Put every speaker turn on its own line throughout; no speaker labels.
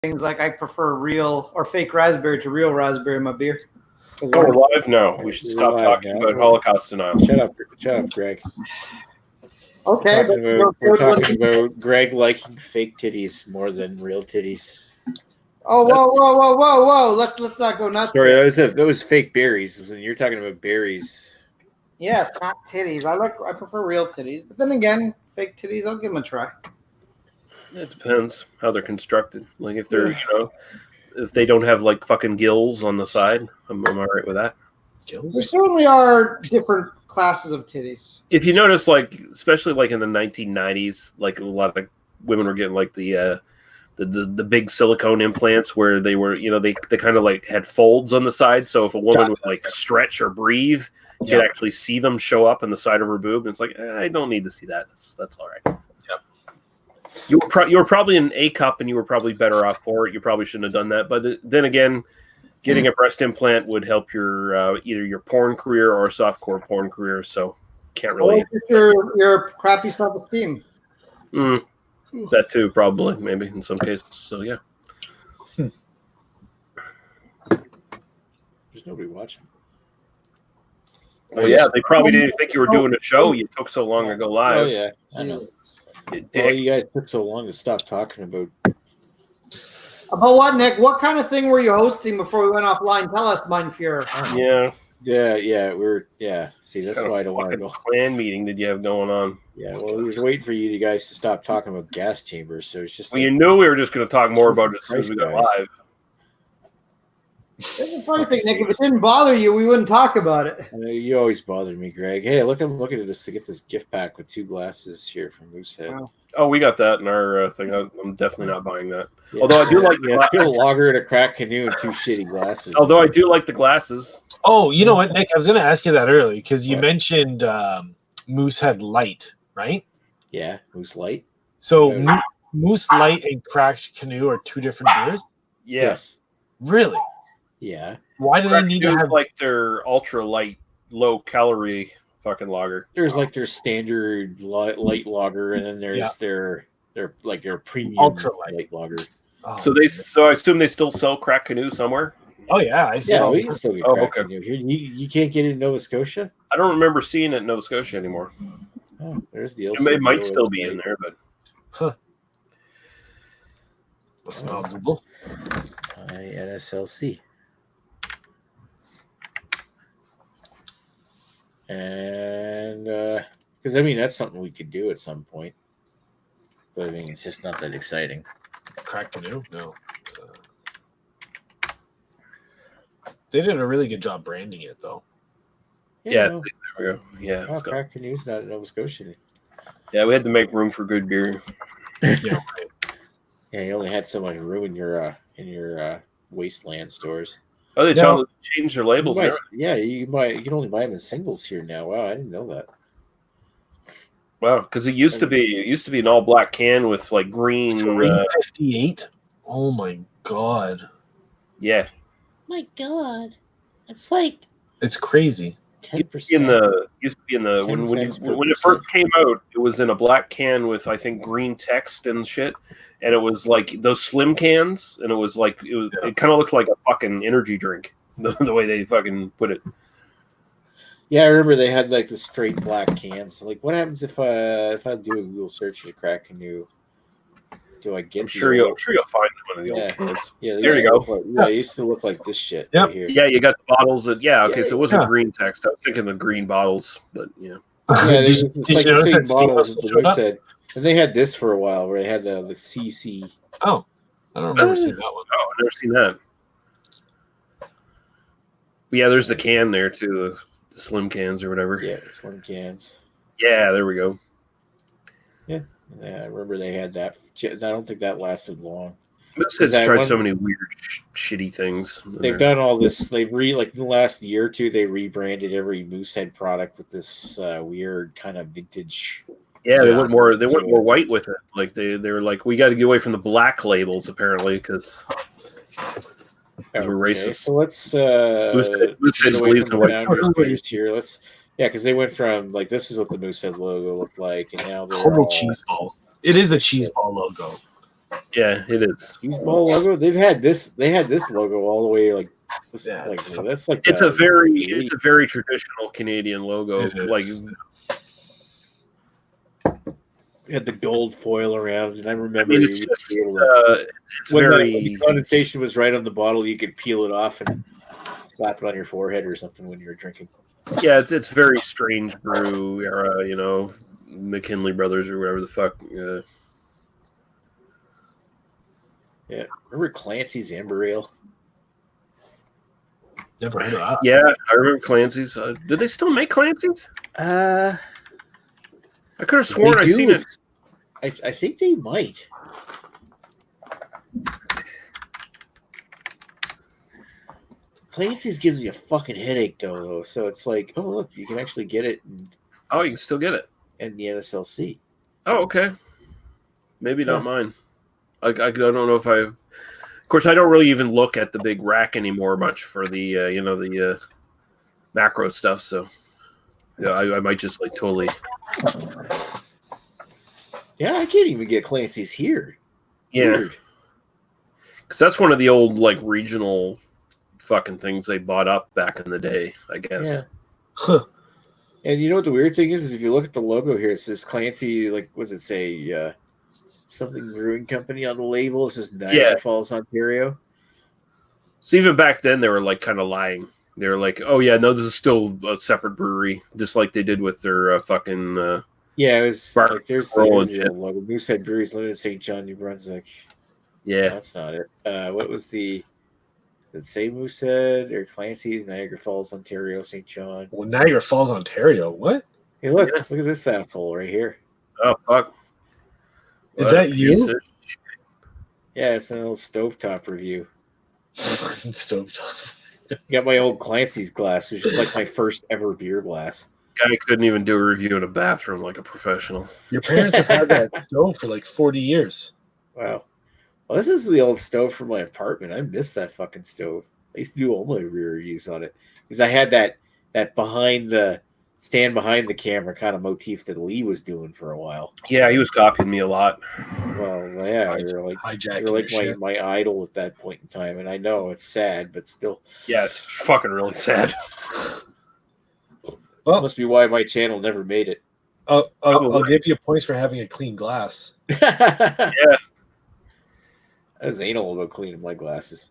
things like I prefer real or fake raspberry to real raspberry in my beer.
Oh, we're live now. We should stop talking about Holocaust denial.
Shut up, Greg.
Okay.
We're talking about Greg liking fake titties more than real titties.
Oh, whoa! Let's not go nuts.
Sorry, that was fake berries. You're talking about berries.
Yes, not titties. I prefer real titties, but then again, fake titties, I'll give them a try.
It depends how they're constructed. Like if they're, if they don't have like fucking gills on the side, I'm all right with that.
Gills? There certainly are different classes of titties.
If you notice, like especially like in the 1990s, like a lot of women were getting like the big silicone implants where they were, they kind of like had folds on the side. So if a woman would like stretch or breathe, you could actually see them show up in the side of her boob. And it's like, I don't need to see that. That's all right. You were probably an A cup, and you were probably better off for it. You probably shouldn't have done that. But then again, getting a breast implant would help your either your porn career or softcore porn career. So can't really.
Your crappy self-esteem.
That too, probably, maybe in some cases. So yeah.
There's nobody watching.
Well, yeah, they probably didn't think you were doing a show. You took so long to go live.
Oh yeah, I know. Well, you guys took so long to stop talking about.
About what, Nick? What kind of thing were you hosting before we went offline? Tell us, Mein Führer.
Yeah. See, that's why I don't want to go.
Clan meeting did you have going on?
Yeah, well, we were waiting for you guys to stop talking about gas chambers. So it's just.
Well, you knew we were just going to talk more about it as soon as we got live.
That's the funny thing, Nick. If it didn't bother you, we wouldn't talk about it.
You always bothered me, Greg. Hey, look, I'm looking at this to get this gift pack with 2 glasses here from Moosehead.
Wow.
Oh, we got that in our thing. I'm definitely not buying that. Yeah. Although I do like
a lager and a crack canoe and 2 shitty glasses.
Although I do like the glasses.
Oh, you know what, Nick? I was going to ask you that earlier because you mentioned Moosehead Light, right?
Yeah, Moose Light.
So Moose Light and Cracked Canoe are 2 different beers?
Yes.
Really?
Yeah.
Why do they need to have
like their ultra light, low calorie fucking lager?
There's like their standard light lager, and then there's their premium
ultra light
lager.
Oh,
so I assume they still sell Crack Canoe somewhere.
Oh yeah, I see.
Yeah, we can still get Crack Canoe here. You can't get it in Nova Scotia.
I don't remember seeing it in Nova Scotia anymore.
Oh, there's the.
It might still be in there, but.
What's knowledgeable?
NSLC. And because that's something we could do at some point, but it's just not that exciting.
Crack Canoe? No. They did a really good job branding it, though.
Yeah, there we go. Yeah,
Crack Canoe's not in Nova Scotia.
Yeah, we had to make room for good beer.
Yeah, you only had so much room in your wasteland stores.
Oh, they changed their labels.
You can only buy them in singles here now. Wow, I didn't know that.
Wow, because it used to be an all black can with like green.
358. Oh my god.
Yeah.
My god, it's
crazy.
10%.
Used to be in the when it first came out, it was in a black can with I think green text and shit. And it was like those slim cans, and it was like it kind of looked like a fucking energy drink, the way they fucking put it.
Yeah, I remember they had like the straight black cans. Like, what happens if I do a Google search for Crack Canoe? Do I get?
I'm sure you'll find one of the old cans.
Yeah,
there you go.
It used to look like this shit
right
here.
Yeah, you got the bottles. So it wasn't green text. I was thinking the green bottles, but yeah.
Yeah, it's like the same bottles that the said. And they had this for a while, where they had the CC.
Oh, I don't remember seeing that one.
Oh, I've never seen that. But yeah, there's the can there too, the slim cans or whatever.
Yeah, slim cans.
Yeah, there we go.
Yeah, I remember they had that. I don't think that lasted long.
Moosehead's tried so many weird, shitty things.
They've done all this. They've like in the last year or two, they rebranded every Moosehead product with this weird kind of vintage.
Yeah, they went more. They went more white with it. Like they were like, we got to get away from the black labels apparently because we're racist.
So let's
Moosehead believes in white
here. Because they went from like this is what the Moosehead logo looked like, and now they're
total cheese ball. It is a cheese ball logo.
Yeah, it is.
Cheese ball logo. They had this logo all the way like this.
Yeah,
That's like
It's a very traditional Canadian logo.
It is.
Like,
had the gold foil around, and I
I
remember
mean, it's
you
just
be able to,
it's
when
very
the condensation was right on the bottle, you could peel it off and slap it on your forehead or something when you were drinking.
yeah. It's very strange brew era. You know, McKinley Brothers or whatever the fuck.
Yeah, remember Clancy's Amber Ale?
Never heard of that.
Yeah, I remember Clancy's. Did they still make Clancy's?
Uh,
I could have sworn I
do.
seen it.
I think they might. Clancy's gives me a fucking headache though, so it's like, oh look, you can actually get it
Oh, you can still get it.
in the NSLC.
Oh, okay. Maybe
Yeah.
not mine. I don't know if I. Of course, I don't really even look at the big rack anymore much for the the macro stuff. So yeah, I might just like totally.
Yeah, I can't even get Clancy's here.
Yeah,
Weird.
because that's one of the old like regional fucking things they bought up back in the day. I guess.
Yeah.
Huh.
And you know what the weird thing is if you look at the logo here, it says Clancy, like, what does it say? Something Brewing Company on the label. It says Niagara Falls, Ontario.
So even back then, they were like kind of lying. They were like, "Oh yeah, no, this is still a separate brewery," just like they did with their fucking.
Yeah, it was
Bar-
like there's
roll
the
and
old logo. Moosehead Breweries Limited, St. John, New Brunswick. No,
Yeah,
that's not it. What was the? Did it say Moosehead or Clancy's, Niagara Falls, Ontario, St. John?
Well, Niagara Falls, Ontario. What?
Hey, look!
Yeah.
Look at this asshole right here.
oh fuck.
Is
What
that
a
you?
piece of-
Yeah, it's an old stovetop review.
Stovetop.
Got my old Clancy's glass, which is like my first ever beer glass.
Guy couldn't even do a review in a bathroom like a professional.
Your parents have had that stove for like 40 years.
Wow. Well, this is the old stove from my apartment. I miss that fucking stove. I used to do all my beer reviews on it because I had that behind the camera kind of motif that Lee was doing for a while.
Yeah, he was copying me a lot.
Well, yeah,
Hijacking
you're like
your shit.
my idol at that point in time, and I know it's sad, but still,
Yeah, it's fucking really sad.
Well,
must be why my channel never made it.
I'll give you points for having a clean glass.
I was anal about cleaning my glasses.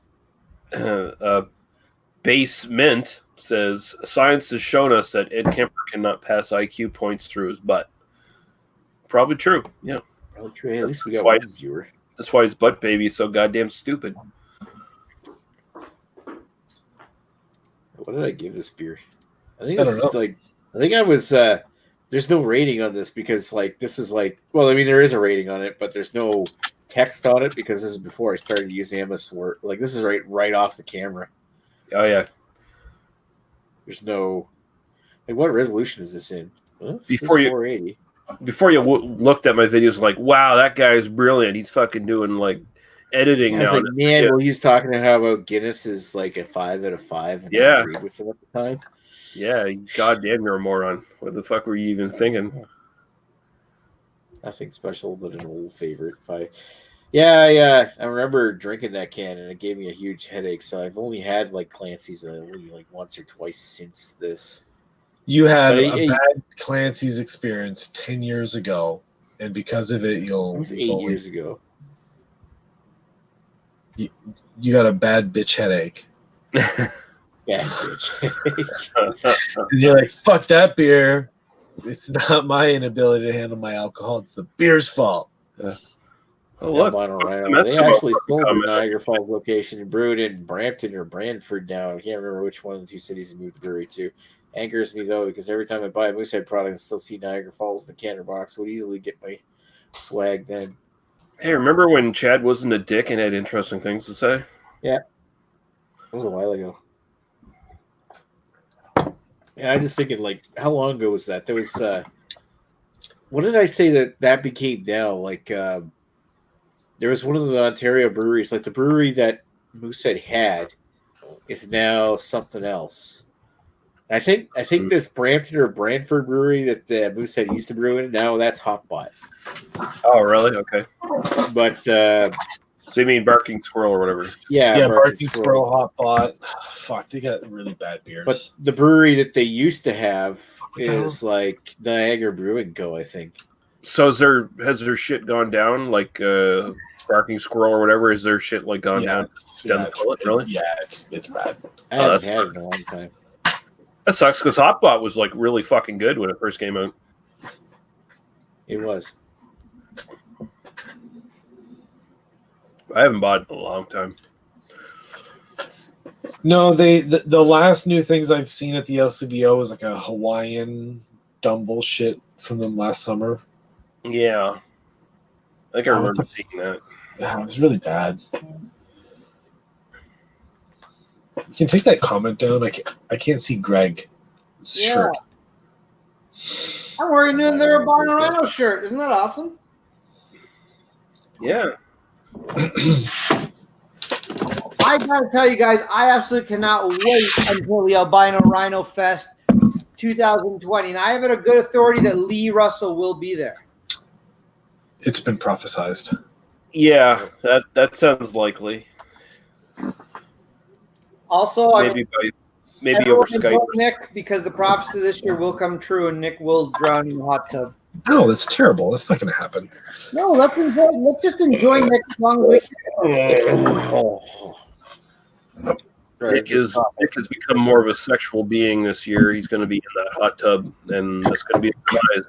Base Mint says science has shown us that Ed Kemper cannot pass IQ points through his butt. Probably true. Yeah,
Probably true. Hey, at least we got
Why-
one viewer.
that's why his butt baby is so goddamn stupid.
What did I give this beer? I think
I
this
don't
is like I think I was there's no rating on this because like this is like well I mean there is a rating on it but there's no text on it because this is before I started using MS Word. Like this is right off the camera.
Oh yeah.
There's no like what resolution is this in? Well, this
Before
is
you-
480.
Before you looked at my videos, like, wow, that guy's brilliant. He's fucking doing like editing
I was
now.
like, man, well, he was talking to how about Guinness is like a 5 out of 5, and I
Yeah.
agreed with him at the time.
Yeah, goddamn, you're a moron. What the fuck were you even thinking?
Nothing special, but an old favorite. I remember drinking that can, and it gave me a huge headache. So I've only had like Clancy's only like once or twice since this.
You had
But
a bad Clancy's experience 10 years ago, and because of it,
It was 8 years ago.
you got a bad bitch headache.
Yeah, bitch.
And you're like, fuck that beer. It's not my inability to handle my alcohol. It's the beer's fault.
Oh look,
They actually sold the Niagara Falls location and brewed in Brampton or Brantford now. I can't remember which one of the two cities he moved the brewery to. Angers me though, because every time I buy a Moosehead product and still see Niagara Falls in the canner box, would easily get my swag then.
Hey, remember when Chad wasn't a dick and had interesting things to say?
That was a while ago. Yeah, I'm just thinking, like, how long ago was that? There was, what did I say that became now? Like, there was one of the Ontario breweries, like the brewery that Moosehead had is now something else. I think this Brampton or Brantford brewery that Moosehead used to brew in, now that's Hotbot.
Oh, really? Okay.
But
So you mean Barking Squirrel or whatever?
yeah,
Barking Squirrel, Hotbot. Fuck, they got really bad beers.
But the brewery that they used to have
the
is like Niagara Brewing Co., I think.
So has their shit gone down? Like Barking Squirrel or whatever? Is their shit like gone down? Down the toilet, really?
Yeah, it's bad.
I haven't
that's
had it in a long time.
That sucks because Hotbot was like really fucking good when it first came out.
It was.
I haven't bought it in a long time.
No, the last new things I've seen at the LCBO was like a Hawaiian dumb bullshit from them last summer.
Yeah. I think I
Oh,
remember seeing that.
Yeah, it was really bad. You can take that comment down. I can't see Greg's shirt.
I'm wearing an They're a Barn Rhino shirt. Isn't that awesome?
Yeah.
I gotta tell you guys, I absolutely cannot wait until the Albino Rhino Fest 2020. And I have it a good authority that Lee Russell will be there.
It's been prophesized.
Yeah, that sounds likely.
Also,
Maybe over Skype.
Nick, because the prophecy this year will come true, and Nick will drown in the hot tub.
No, that's terrible. That's not going to happen.
No, let's just enjoy Nick as long as we can.
Nick has become more of a sexual being this year. He's going to be in that hot tub, and that's going to be a surprise.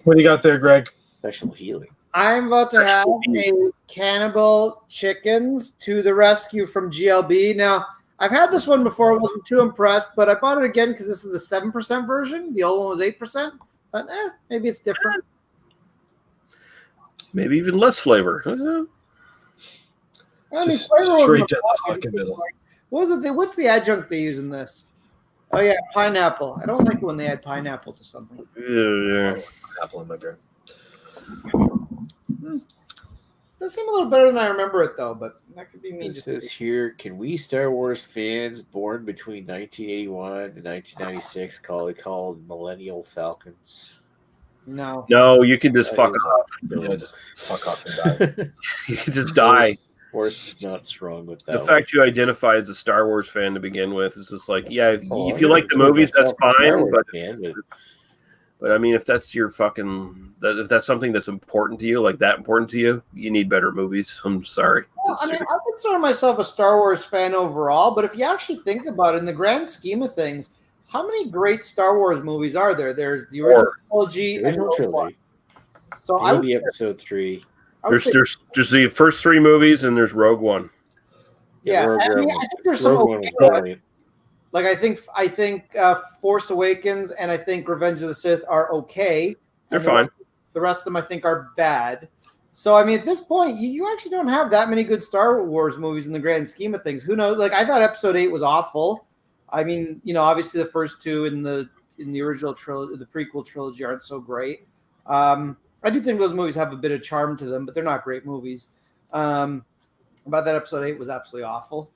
What do you got there, Greg?
Sexual healing.
I'm about to have a Cannibal Chickens to the rescue from GLB. Now, I've had this one before. I wasn't too impressed, but I bought it again because this is the 7% version. The old one was 8%. But maybe it's different.
Maybe even less flavor.
Just straight down the fucking middle.
What was it? What's the adjunct they use in this? Oh, yeah, pineapple. I don't like it when they add pineapple to something.
Yeah.
Apple in my beer.
Does seem a little better than I remember it, though, but that could be me.
It says here, can we Star Wars fans born between 1981 and 1996 called Millennial Falcons?
No.
No, you can just fuck off.
Yeah, just fuck off and die.
You can just die.
Force is not strong with that.
The fact you identify as a Star Wars fan to begin with is just like, yeah, if you
I
like the movies, that's fine.
But
I mean, if that's your fucking, if that's something that's important to you, like that important to you, you need better movies. I'm sorry.
Well, I mean, I consider myself a Star Wars fan overall, but if you actually think about it, in the grand scheme of things, how many great Star Wars movies are there? There's the original trilogy. So I would
be episode 3.
There's the first 3 movies, and there's Rogue One.
Yeah, I think there's some okay, like I think Force Awakens and I think Revenge of the Sith are okay.
They're fine.
The rest of them I think are bad. So I mean, at this point, you actually don't have that many good Star Wars movies in the grand scheme of things. Who knows? Like I thought Episode 8 was awful. I mean, obviously the first 2 in the original trilogy, the prequel trilogy, aren't so great. I do think those movies have a bit of charm to them, but they're not great movies. But that Episode 8 was absolutely awful.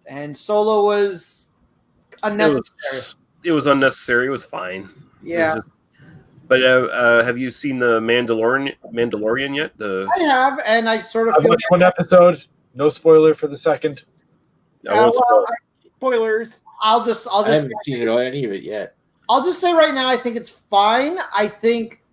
And Solo was unnecessary.
It was unnecessary. It was fine.
Yeah.
But have you seen the Mandalorian yet?
I have, and I sort of
watched one episode. No spoiler for the second.
Spoilers.
I haven't
seen any of it yet.
I'll just say right now, I think it's fine. I think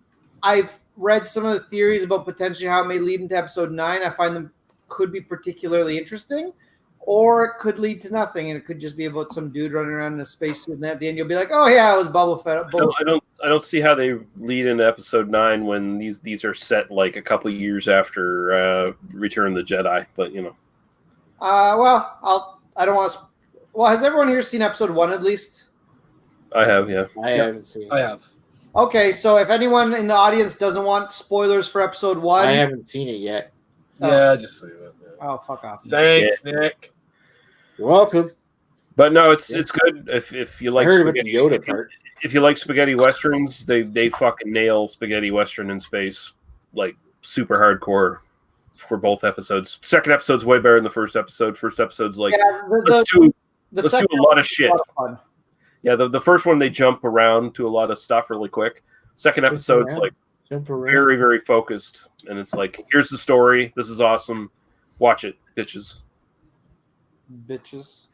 I've read some of the theories about potentially how it may lead into Episode 9. I find them could be particularly interesting, or it could lead to nothing, and it could just be about some dude running around in a spacesuit, and at the end you'll be like, "Oh yeah, it was Boba Fett."
I don't see how they lead into Episode 9 when these are set like a couple of years after Return of the Jedi. But
I don't want to. Well, has everyone here seen Episode 1 at least?
I have, yeah.
I haven't seen it.
I have.
Okay, so if anyone in the audience doesn't want spoilers for Episode 1...
I haven't seen it yet.
Yeah, just leave it. Yeah.
Oh, fuck off.
Thanks, Nick.
You're welcome.
But no, it's good if you like.
I heard about the Yoda part.
If you like spaghetti westerns, they fucking nail spaghetti western in space like super hardcore for both episodes. Second episode's way better than the first episode. First episode's like let's do a lot of shit. Yeah, the first one they jump around to a lot of stuff really quick. Second episode's like very, very focused, and it's like, here's the story. This is awesome. Watch it, bitches.
Bitches.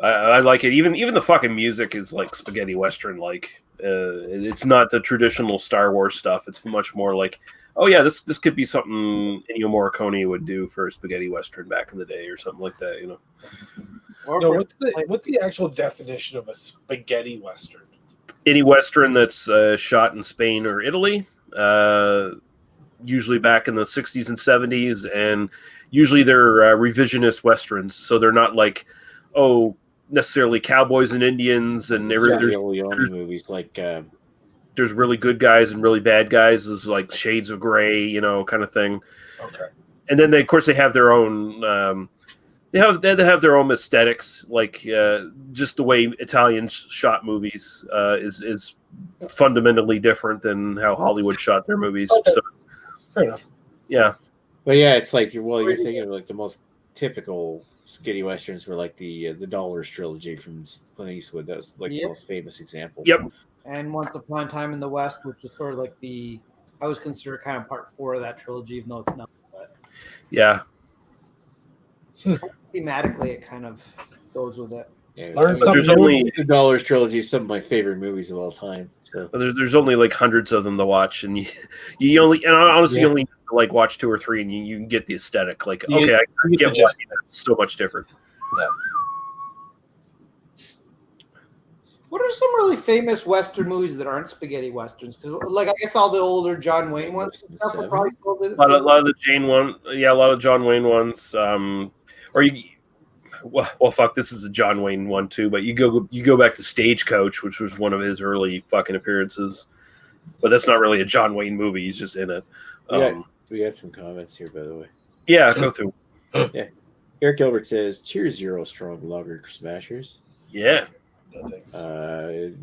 I like it. Even the fucking music is like spaghetti western. Like, it's not the traditional Star Wars stuff. It's much more like, oh yeah, this could be something Ennio Morricone would do for a spaghetti western back in the day, or something like that. You know.
No, what's the actual definition of a spaghetti western?
Any western that's shot in Spain or Italy, usually back in the 60s and 70s, and usually they're revisionist westerns, so they're not like, necessarily cowboys and Indians and
everything. Movies like
there's really good guys and really bad guys. There's like shades of gray, kind of thing.
Okay.
And then of course they have their own. They have their own aesthetics, like just the way Italians shot movies is fundamentally different than how Hollywood shot their movies.
Okay.
So,
fair enough.
Yeah,
but yeah, it's like you're thinking of like the most typical spaghetti westerns were like the Dollars trilogy from Clint Eastwood. That's like the most famous example.
Yep.
And Once Upon a Time in the West, which is sort of like I was considered kind of part 4 of that trilogy, even though it's not. But
yeah.
Thematically, it kind of goes with it.
Yeah,
there's only
the Dollars trilogy is some of my favorite movies of all time. So
there's only like hundreds of them to watch, and you only only like watch 2 or 3, and you can get the aesthetic. Like, okay, I get why it's so much different.
Yeah.
What are some really famous Western movies that aren't spaghetti westerns? Because, like, I guess all the older John Wayne ones and stuff are probably
a lot of the a lot of John Wayne ones. Well, fuck, this is a John Wayne one too. But you go back to Stagecoach, which was one of his early fucking appearances. But that's not really a John Wayne movie. He's just in it.
We got some comments here, by the way.
Yeah, go through.
Yeah, Eric Gilbert says, "Cheers, Euro Strong Lager Smashers."
Yeah.
No, thanks.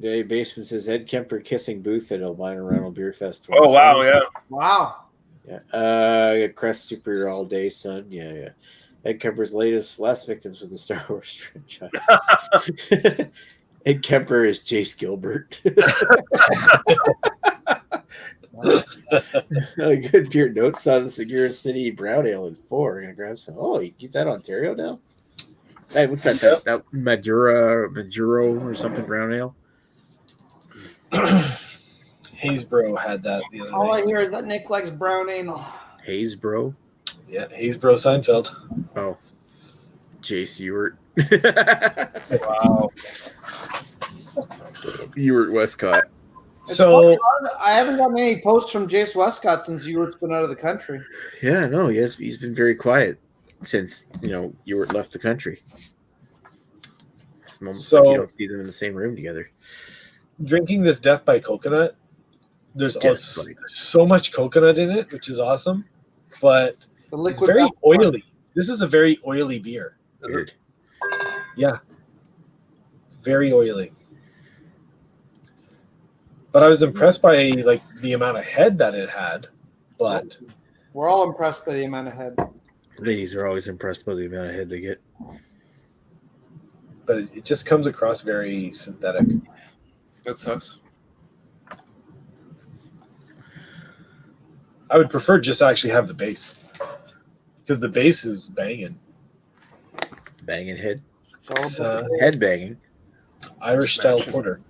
Dave Basement says Ed Kemper kissing Booth at Albino Ronald Beer Fest.
Oh wow, yeah.
Wow.
Yeah. Crest Super All Day Sun. Yeah. Ed Kemper's last victims with the Star Wars franchise. Ed Kemper is Jace Gilbert. Good beer notes on the Segura City Brown Ale in 4. We're gonna grab some. Oh, you get that Ontario now? Hey, what's that? That Maduro or something brown ale?
Haysbro had that the other day.
All I hear is that Nick likes brown ale.
Haysbro?
Yeah, Haysbro Seinfeld.
Oh. Jay Ewart.
Wow.
Ewart Westcott.
So
I haven't gotten any posts from Jace Westcott since Ewart's been out of the country.
Yeah, no, he's been very quiet since Ewart left the country. It's almost like you don't see them in the same room together.
Drinking this Death by Coconut, there's so much coconut in it, which is awesome, but it's very oily. This is a very oily beer.
Weird.
Yeah, it's very oily. But I was impressed by the amount of head that it had. But
we're all impressed by the amount of head.
Ladies are always impressed by the amount of head they get.
But it just comes across very synthetic.
That sucks.
I would prefer just actually have the base. Because the base is banging.
Banging head?
It's
head banging.
Irish style porter.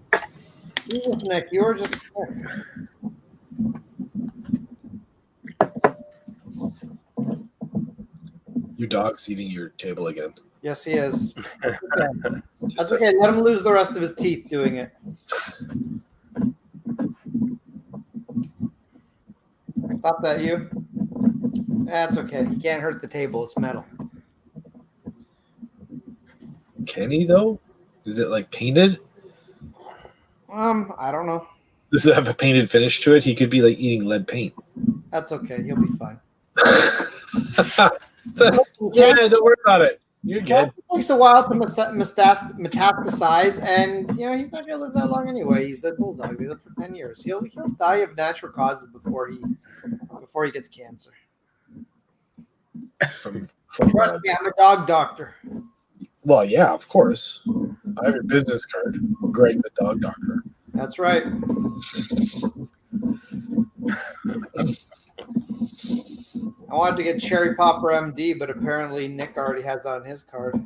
Jesus, Nick, you were just sick.
Your dog's eating your table again.
Yes, he is. That's okay. Let him lose the rest of his teeth doing it. Stop that, you. That's okay. He can't hurt the table. It's metal.
Can he, though? Is it, painted?
I don't know.
Does it have a painted finish to it? He could be, eating lead paint.
That's okay. He'll be fine.
Yeah, don't worry about it. You're good.
It takes a while to metastasize, and he's not going to live that long anyway. He's a bulldog. He lived for 10 years. He'll die of natural causes before he gets cancer.
From
Trust me, I'm a dog doctor.
Well, yeah, of course. I have your business card. Greg, the dog doctor.
That's right. I wanted to get Cherry Popper MD, but apparently Nick already has that on his card.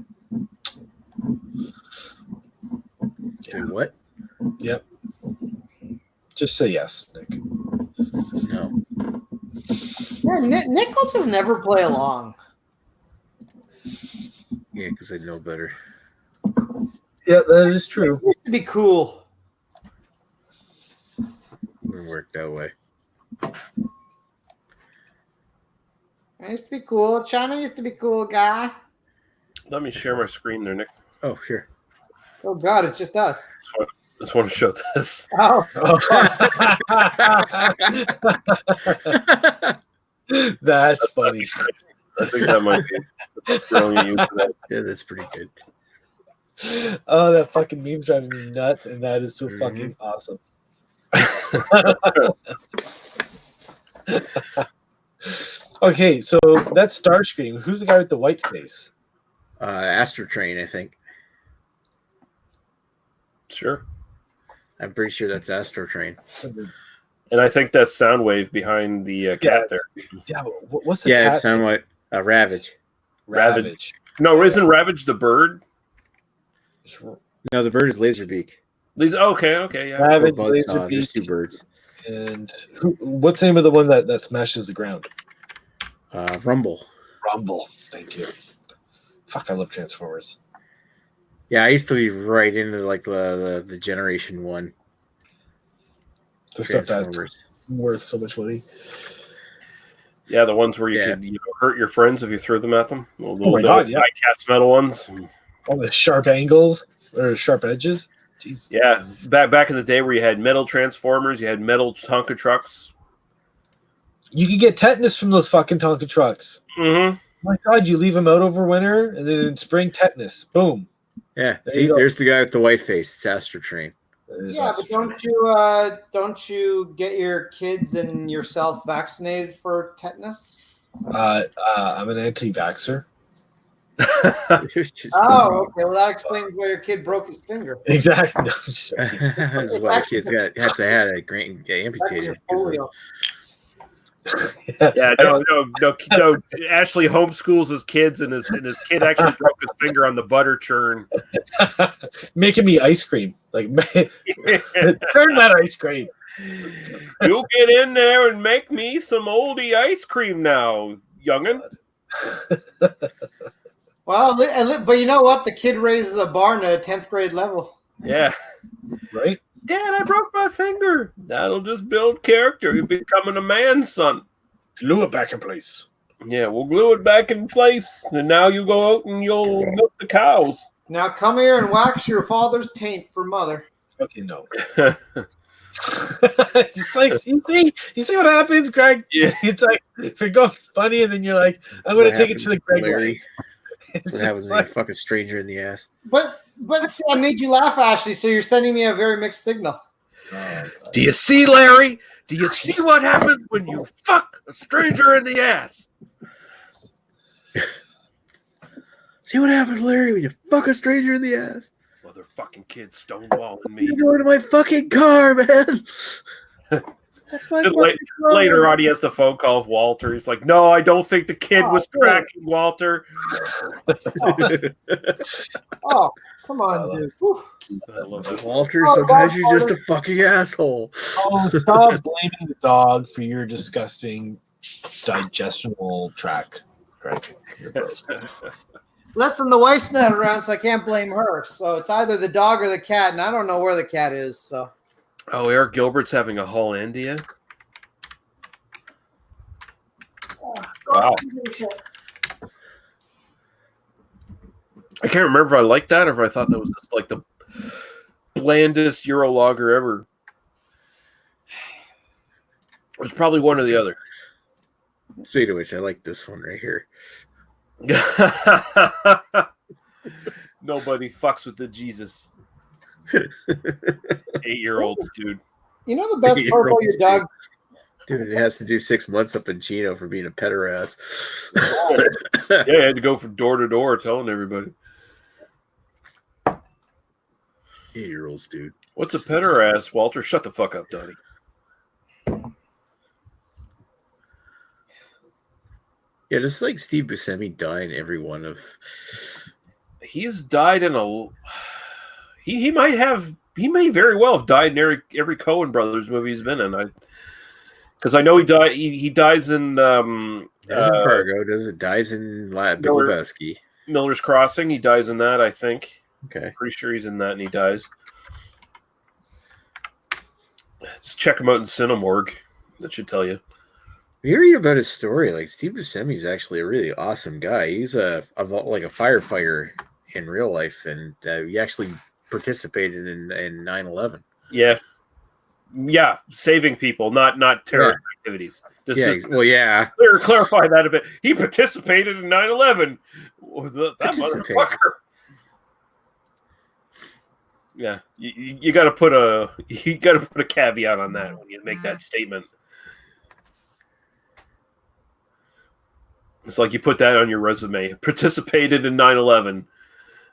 Wait, what?
Yep. Just say yes, Nick.
No.
Yeah, Nick will just never play along.
Yeah, because I know better.
Yeah, that is true.
It used to be cool.
It wouldn't work that way.
It used to be cool. China used to be cool, guy.
Let me share my screen there, Nick.
Oh, sure.
Oh, God, it's just us.
Just want to show this.
Oh.
That's funny.
I think that might be the brilliant use of that.
Yeah, that's pretty good.
Oh, that fucking meme's driving me nuts, and that is so fucking awesome. Okay, so that's Starscream. Who's the guy with the white face?
Astro Train, I think.
Sure.
I'm pretty sure that's Astro Train.
And I think that's Soundwave behind the cat there.
Yeah, what's the
Yeah,
cat?
it's somewhat Ravage.
Ravage.
No, isn't Ravage the bird?
No, the bird is Laserbeak.
Okay, yeah.
Ravage,
There's
Laserbeak,
two birds.
and what's the name of the one that smashes the ground?
Rumble.
Rumble. Thank you. Fuck, I love Transformers.
Yeah, I used to be right into like the Generation 1
The stuff that's
Transformers.
worth so much money.
Yeah, the ones where you
Yeah.
could hurt your friends if you threw them at them.
Oh my God, yeah.
Die-cast metal ones.
All the sharp angles or sharp edges. Jesus.
Yeah, back in the day where you had metal Transformers, you had metal Tonka trucks.
You could get tetanus from those fucking Tonka trucks.
Mm-hmm.
My God, you leave them out over winter, and then in spring, tetanus. Boom.
Yeah,
There
see,
you go.
there's the guy with the white face. It's Astro Train.
Yeah, but don't you get your kids and yourself vaccinated for tetanus?
I'm an anti-vaxxer.
Oh, okay. Well, that explains why your kid broke his finger.
Exactly. No, I'm just joking.
That's why the kids have to have a amputated.
Polio.
Yeah, no. Ashley homeschools his kids, and his kid actually broke his finger on the butter churn.
Making me ice cream. Like, man, turn that ice cream.
You get in there and make me some oldie ice cream now, youngin'.
Well, but you know what? The kid raises a barn at a 10th grade level.
Yeah.
Right?
Dad, I broke my finger. That'll just build character. You're becoming a man, son.
Glue it back in place.
Yeah, we'll glue it back in place. And now you go out and you'll milk the cows.
Now come here and wax your father's taint for mother.
Okay, no. It's like, you see what happens, Greg?
Yeah.
It's like, if you're going funny, and then you're like, I'm going to take it to the Greg way.
Larry. That's what happens when you're a fucking stranger in the ass.
But see, I made you laugh, Ashley, so you're sending me a very mixed signal.
Do you see, Larry? Do you see what happens when you fuck a stranger in the ass?
See what happens, Larry, when you fuck a stranger in the ass?
Motherfucking kid stonewalling me.
You're going to my fucking car, man. That's my fucking car.
Later on, he has the phone call with Walter. He's like, "No, I don't think the kid was cracking, Walter."
Oh, come on, dude. Whew.
I love that.
Walter, sometimes you're just a fucking asshole.
Oh, stop blaming the dog for your disgusting digestional tract, Greg. You're gross.
Listen, the wife's not around, so I can't blame her. So it's either the dog or the cat, and I don't know where the cat is. So.
Oh, Eric Gilbert's having a Hollandia. Wow. I can't remember if I liked that or if I thought that was just like the blandest Euro lager ever. It was probably one or the other.
Speaking of which, I like this one right here.
Nobody fucks with the Jesus. 8-year-old dude.
You know the best part about your dog?
Dude, it has to do 6 months up in Chino for being a pederast.
Yeah, I had to go from door to door telling everybody.
8-year-olds, dude.
What's a petter ass, Walter? Shut the fuck up, Donnie.
Yeah, just like Steve Buscemi died in every one of.
He's died in a. He may very well have died in every Coen Brothers movie he's been in. Because I know he died. He dies in.
Dies in Fargo. Dies in Big Lebowski.
Miller's Crossing. He dies in that, I think.
Okay.
Pretty sure he's in that, and he dies. Let's check him out in Cinemorgue. That should tell you.
You read about his story. Like Steve Buscemi is actually a really awesome guy. He's like a firefighter in real life, and he actually participated in 9/11.
Yeah, saving people, not terrorist activities.
Yeah.
Clarify that a bit. He participated in 9/11. That motherfucker. Yeah, you got to put a caveat on that when you make that statement. It's like you put that on your resume. Participated in 9/11.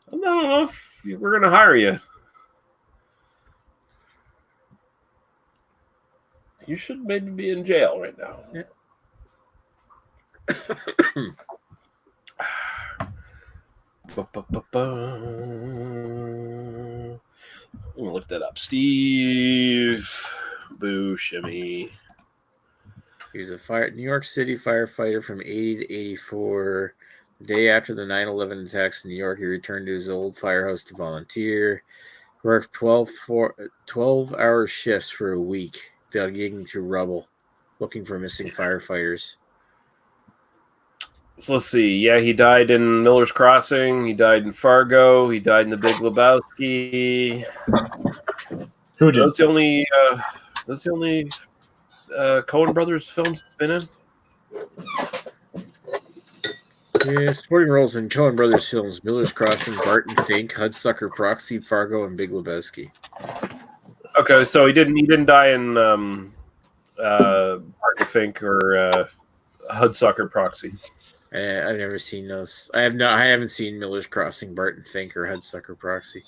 I don't know if we're going to hire you. You should maybe be in jail right now.
Yeah.
We'll look that up. Steve Buscemi.
He was a New York City firefighter from 80 to 84. The day after the 9/11 attacks in New York, he returned to his old firehouse to volunteer. Worked 12-hour shifts for a week, digging through rubble, looking for missing firefighters.
So let's see. Yeah, he died in Miller's Crossing. He died in Fargo. He died in The Big Lebowski.
Who did?
That's the only Coen Brothers films it's been in.
Yeah, supporting roles in Coen Brothers films: Miller's Crossing, Barton Fink, Hudsucker Proxy, Fargo, and Big Lebowski.
Okay, so he didn't die in Barton Fink or Hudsucker Proxy.
I've never seen those. I haven't seen Miller's Crossing, Barton Fink, or Hudsucker Proxy.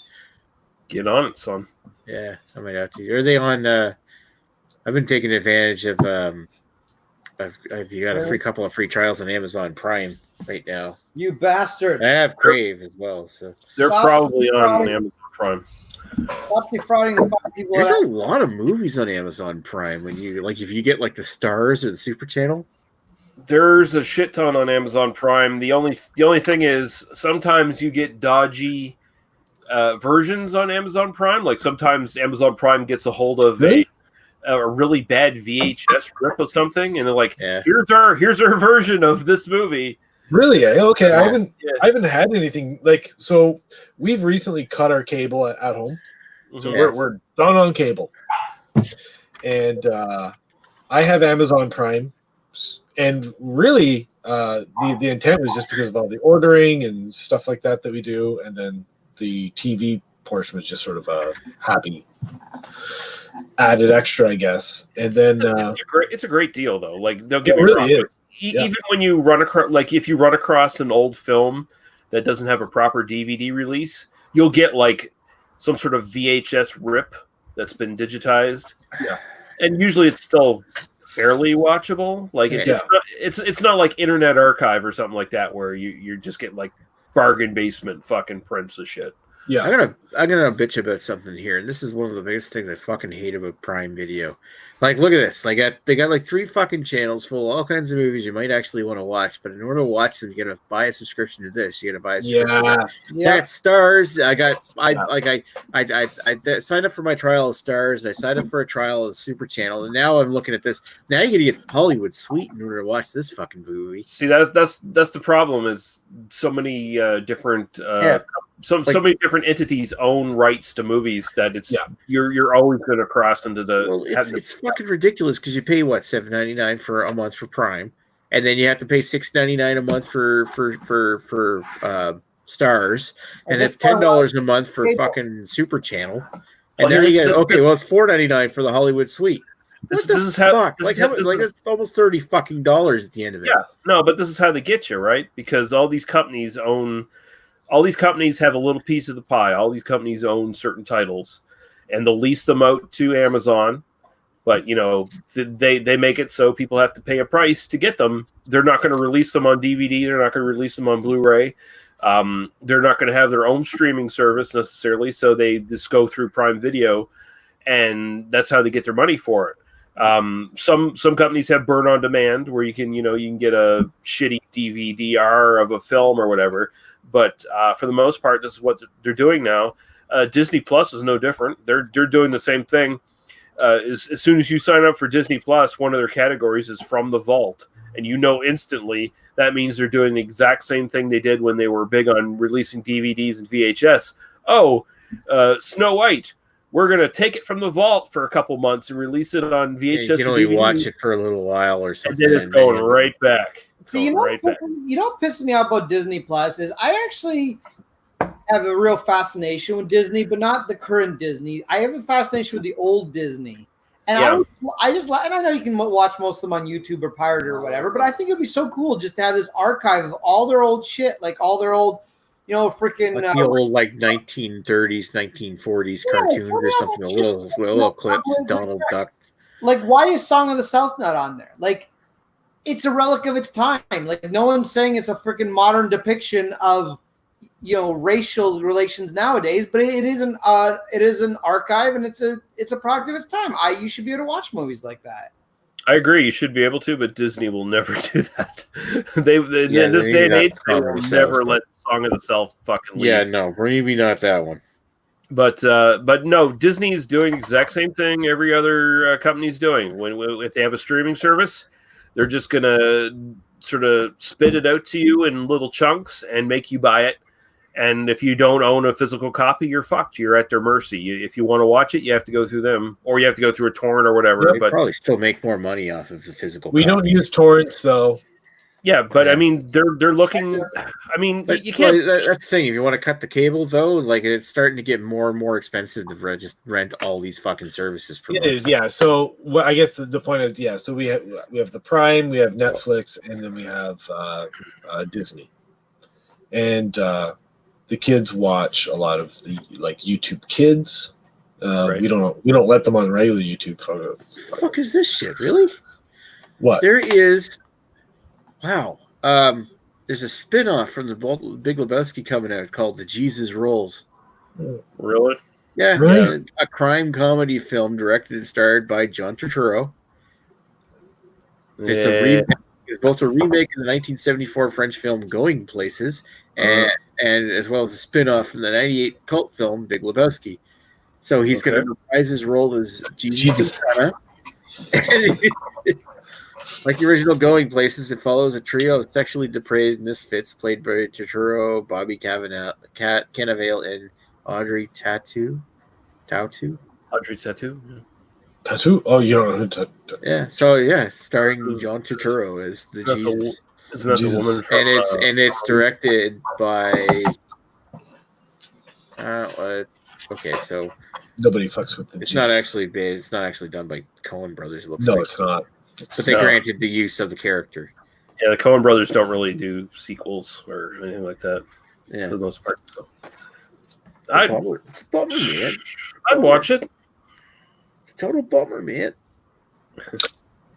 Get on it, son.
Yeah, I might have to. Are they on? I've been taking advantage of. I've got a couple of free trials on Amazon Prime right now.
You bastard!
I have Crave as well, so
they're probably on Amazon Prime.
Stop defrauding the fucking people.
There's a lot of movies on Amazon Prime when you if you get the Stars or the Super Channel.
There's a shit ton on Amazon Prime. The only thing is sometimes you get dodgy versions on Amazon Prime. Like sometimes Amazon Prime gets a hold of a really bad VHS rip of something, and they're like, "Here's our version of this movie."
Really? Okay, I haven't had anything so. We've recently cut our cable at home, so we're done on cable, and I have Amazon Prime, and really, the intent was just because of all the ordering and stuff like that we do, and then the TV portion was just sort of a happy added extra, I guess. And then
it's a great deal though. Like they'll give
it really is.
Even when you run across, if you run across an old film that doesn't have a proper DVD release, you'll get some sort of VHS rip that's been digitized.
Yeah,
and usually it's still fairly watchable. It's not like Internet Archive or something like that where you just get bargain basement fucking prints of shit.
Yeah, I'm gonna bitch about something here, and this is one of the biggest things I fucking hate about Prime Video. Look at this. They got 3 fucking channels full of all kinds of movies you might actually want to watch, but in order to watch them, you gotta buy a subscription to this. You gotta buy a subscription.
Yeah.
That Stars. I signed up for my trial of Stars. I signed up for a trial of Super Channel, and now I'm looking at this. Now you gotta get Hollywood Suite in order to watch this fucking movie.
See, that's the problem. Is so many different so many different entities own rights to movies that you're always going to cross into the.
Well, it's fucking ridiculous because you pay $7.99 for a month for Prime, and then you have to pay $6.99 a month for Stars, and that's $10 a month for fucking Super Channel, and then you get it's $4.99 for the Hollywood Suite. This is how it's almost $30 fucking at the end of it.
Yeah, no, but this is how they get you, right? Because all these companies own all these companies have a little piece of the pie. All these companies own certain titles, and they'll lease them out to Amazon. But they make it so people have to pay a price to get them. They're not going to release them on DVD. They're not going to release them on Blu-ray. They're not going to have their own streaming service necessarily. So they just go through Prime Video, and that's how they get their money for it. Some companies have burn on demand where you can get a shitty DVD-R of a film or whatever. But for the most part, this is what they're doing now. Disney Plus is no different. They're doing the same thing. As soon as you sign up for Disney Plus, one of their categories is from the vault, and instantly that means they're doing the exact same thing they did when they were big on releasing DVDs and VHS. Snow White, we're going to take it from the vault for a couple months and release it on VHS.
You can only watch it for a little while or something,
and then it's going right back.
You know what pisses me out about Disney Plus is I actually have a real fascination with Disney, but not the current Disney. I have a fascination with the old Disney. And I know you can watch most of them on YouTube or pirate or whatever, but I think it'd be so cool just to have this archive of all their old shit, like all their old, freaking
like the old 1930s, 1940s cartoons or something. A little clips, Donald Duck.
Like, why is Song of the South not on there? Like, it's a relic of its time. Like, no one's saying it's a freaking modern depiction of racial relations nowadays, but it is an archive, and it's a product of its time. You should be able to watch movies like that.
I agree. You should be able to, but Disney will never do that. In this day and age, they will never let Song of the South fucking leave.
Yeah, no, maybe not that one.
But no, Disney is doing the exact same thing every other company's doing. If they have a streaming service, they're just gonna sort of spit it out to you in little chunks and make you buy it. And if you don't own a physical copy, you're fucked. You're at their mercy. If you want to watch it, you have to go through them, or you have to go through a torrent or whatever.
They probably still make more money off of the physical.
We don't use torrents, though.
Yeah, but I mean, they're looking. I mean, you can't.
Well, that's the thing. If you want to cut the cable, though, like it's starting to get more and more expensive to just rent all these fucking services.
It is, yeah. So I guess the point is, yeah. So we have the Prime, we have Netflix, and then we have Disney, and. The kids watch a lot of the YouTube Kids. Right. We don't let them on regular YouTube.
Fuck is this shit? Really?
What?
There is. Wow. There's a spin-off from the Big Lebowski coming out called The Jesus Rolls.
Really?
Yeah.
Really?
A crime comedy film directed and starred by John Turturro. It's both a remake of the 1974 French film Going Places and as well as a spin-off from the 98 cult film Big Lebowski. So he's going to reprise his role as Jesus. Like the original Going Places, it follows a trio of sexually depraved misfits played by Turturro, Bobby Cannavale, and Audrey Tautou.
Audrey Tautou? Yeah.
Tattoo? Oh, you don't know who Tattoo.
Yeah, so starring John Turturro as the Jesus.
Isn't that the woman from,
and it's directed by okay, so
nobody fucks with the
it's
Jesus.
not actually done by Coen Brothers, it looks
no,
like.
It's not.
But they granted the use of the character.
Yeah, the Coen Brothers don't really do sequels or anything like that.
Yeah.
For the most part. So.
It's a bummer, man.
I'd watch it.
It's a total bummer, man.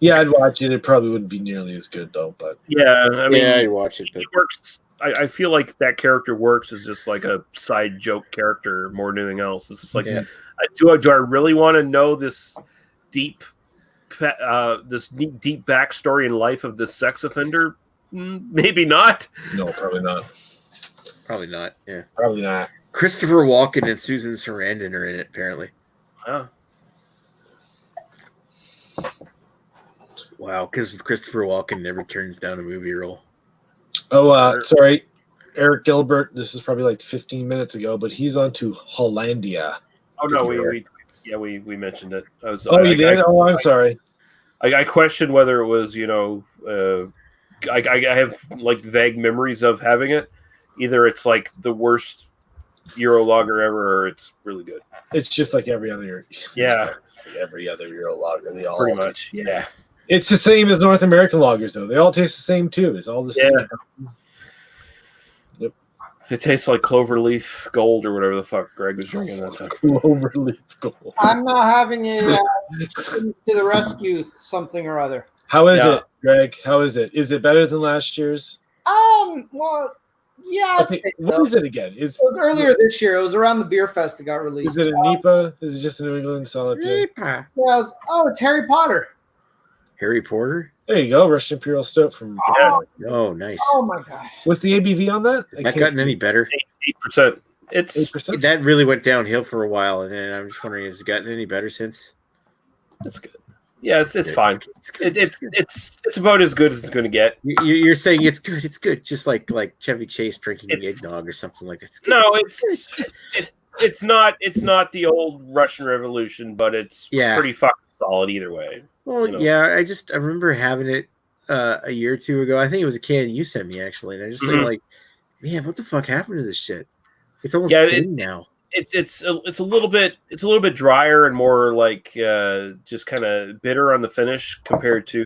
Yeah, I'd watch it. It probably wouldn't be nearly as good, though. But
yeah, I mean,
I watch it. But
it works. I feel like that character works as just like a side joke character more than anything else. It's just like, do I really want to know this deep backstory and life of this sex offender? Maybe not.
No, probably not.
Probably not. Yeah,
probably not.
Christopher Walken and Susan Sarandon are in it, apparently.
Oh.
Wow, because Christopher Walken never turns down a movie role.
Oh, sorry. Eric Gilbert, this is probably like 15 minutes ago, but he's on to Hollandia.
Oh, no, we mentioned it.
You did? I'm sorry.
I questioned whether it was, I have like vague memories of having it. Either it's like the worst Euro lager ever, or it's really good.
It's just like every other Euro lager. They all
pretty much, yeah.
It's the same as North American lagers, though. They all taste the same too. It's all the same.
Yeah.
Yep.
It tastes like Cloverleaf Gold or whatever the fuck Greg was drinking that time.
Cloverleaf Gold.
I'm not having a to the rescue something or other.
How is it, Greg? How is it? Is it better than last year's?
Well, yeah.
What is it again?
It was earlier this year. It was around the beer fest. It got released.
Is it a NEPA? Is it just a New England solid beer?
Yeah, it's Harry Potter.
Harry Potter?
There you go. Russian Imperial Stout from.
Oh, nice.
Oh my god.
What's the ABV on that?
Has that gotten any better?
8%. It's
8%?
That really went downhill for a while, and then I'm just wondering, has it gotten any better since?
It's good. Yeah, it's fine. It's about as good as it's going to get.
You're saying it's good. It's good, just like Chevy Chase drinking eggnog or something like that.
It's not the old Russian Revolution, but it's pretty fucking solid either way.
Well, yeah, I remember having it a year or two ago. I think it was a can you sent me actually, and I just think like, man, what the fuck happened to this shit? It's almost thin now. It's
a little bit drier and more like just kind of bitter on the finish compared to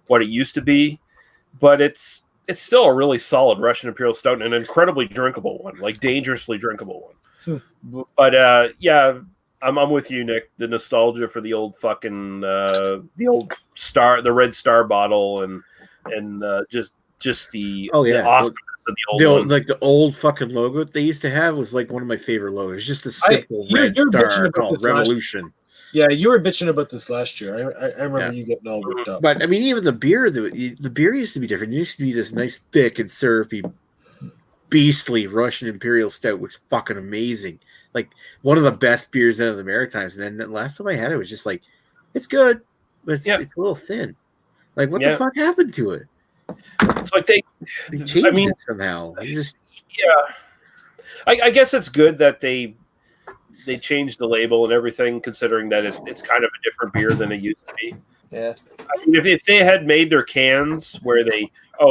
what it used to be, but it's still a really solid Russian Imperial Stout and an incredibly drinkable one, like dangerously drinkable one. But yeah, I'm with you, Nick. The nostalgia for the old fucking the old the Red Star bottle and just the awesomeness of the old one.
Like the old fucking logo they used to have was like one of my favorite logos. Just a simple red star called Revolution.
Yeah, you were bitching about this last year. I remember you getting all worked up.
But I mean, even the beer used to be different. It used to be this nice, thick and syrupy, beastly Russian Imperial Stout, which is fucking amazing. Like one of the best beers out of the Maritimes. And then the last time I had it was just like, it's good, but it's a little thin. Like what the fuck happened to it?
It's like they
changed it somehow.
I guess it's good that they changed the label and everything, considering that it's kind of a different beer than it used to be.
Yeah.
I mean, if they had made their cans where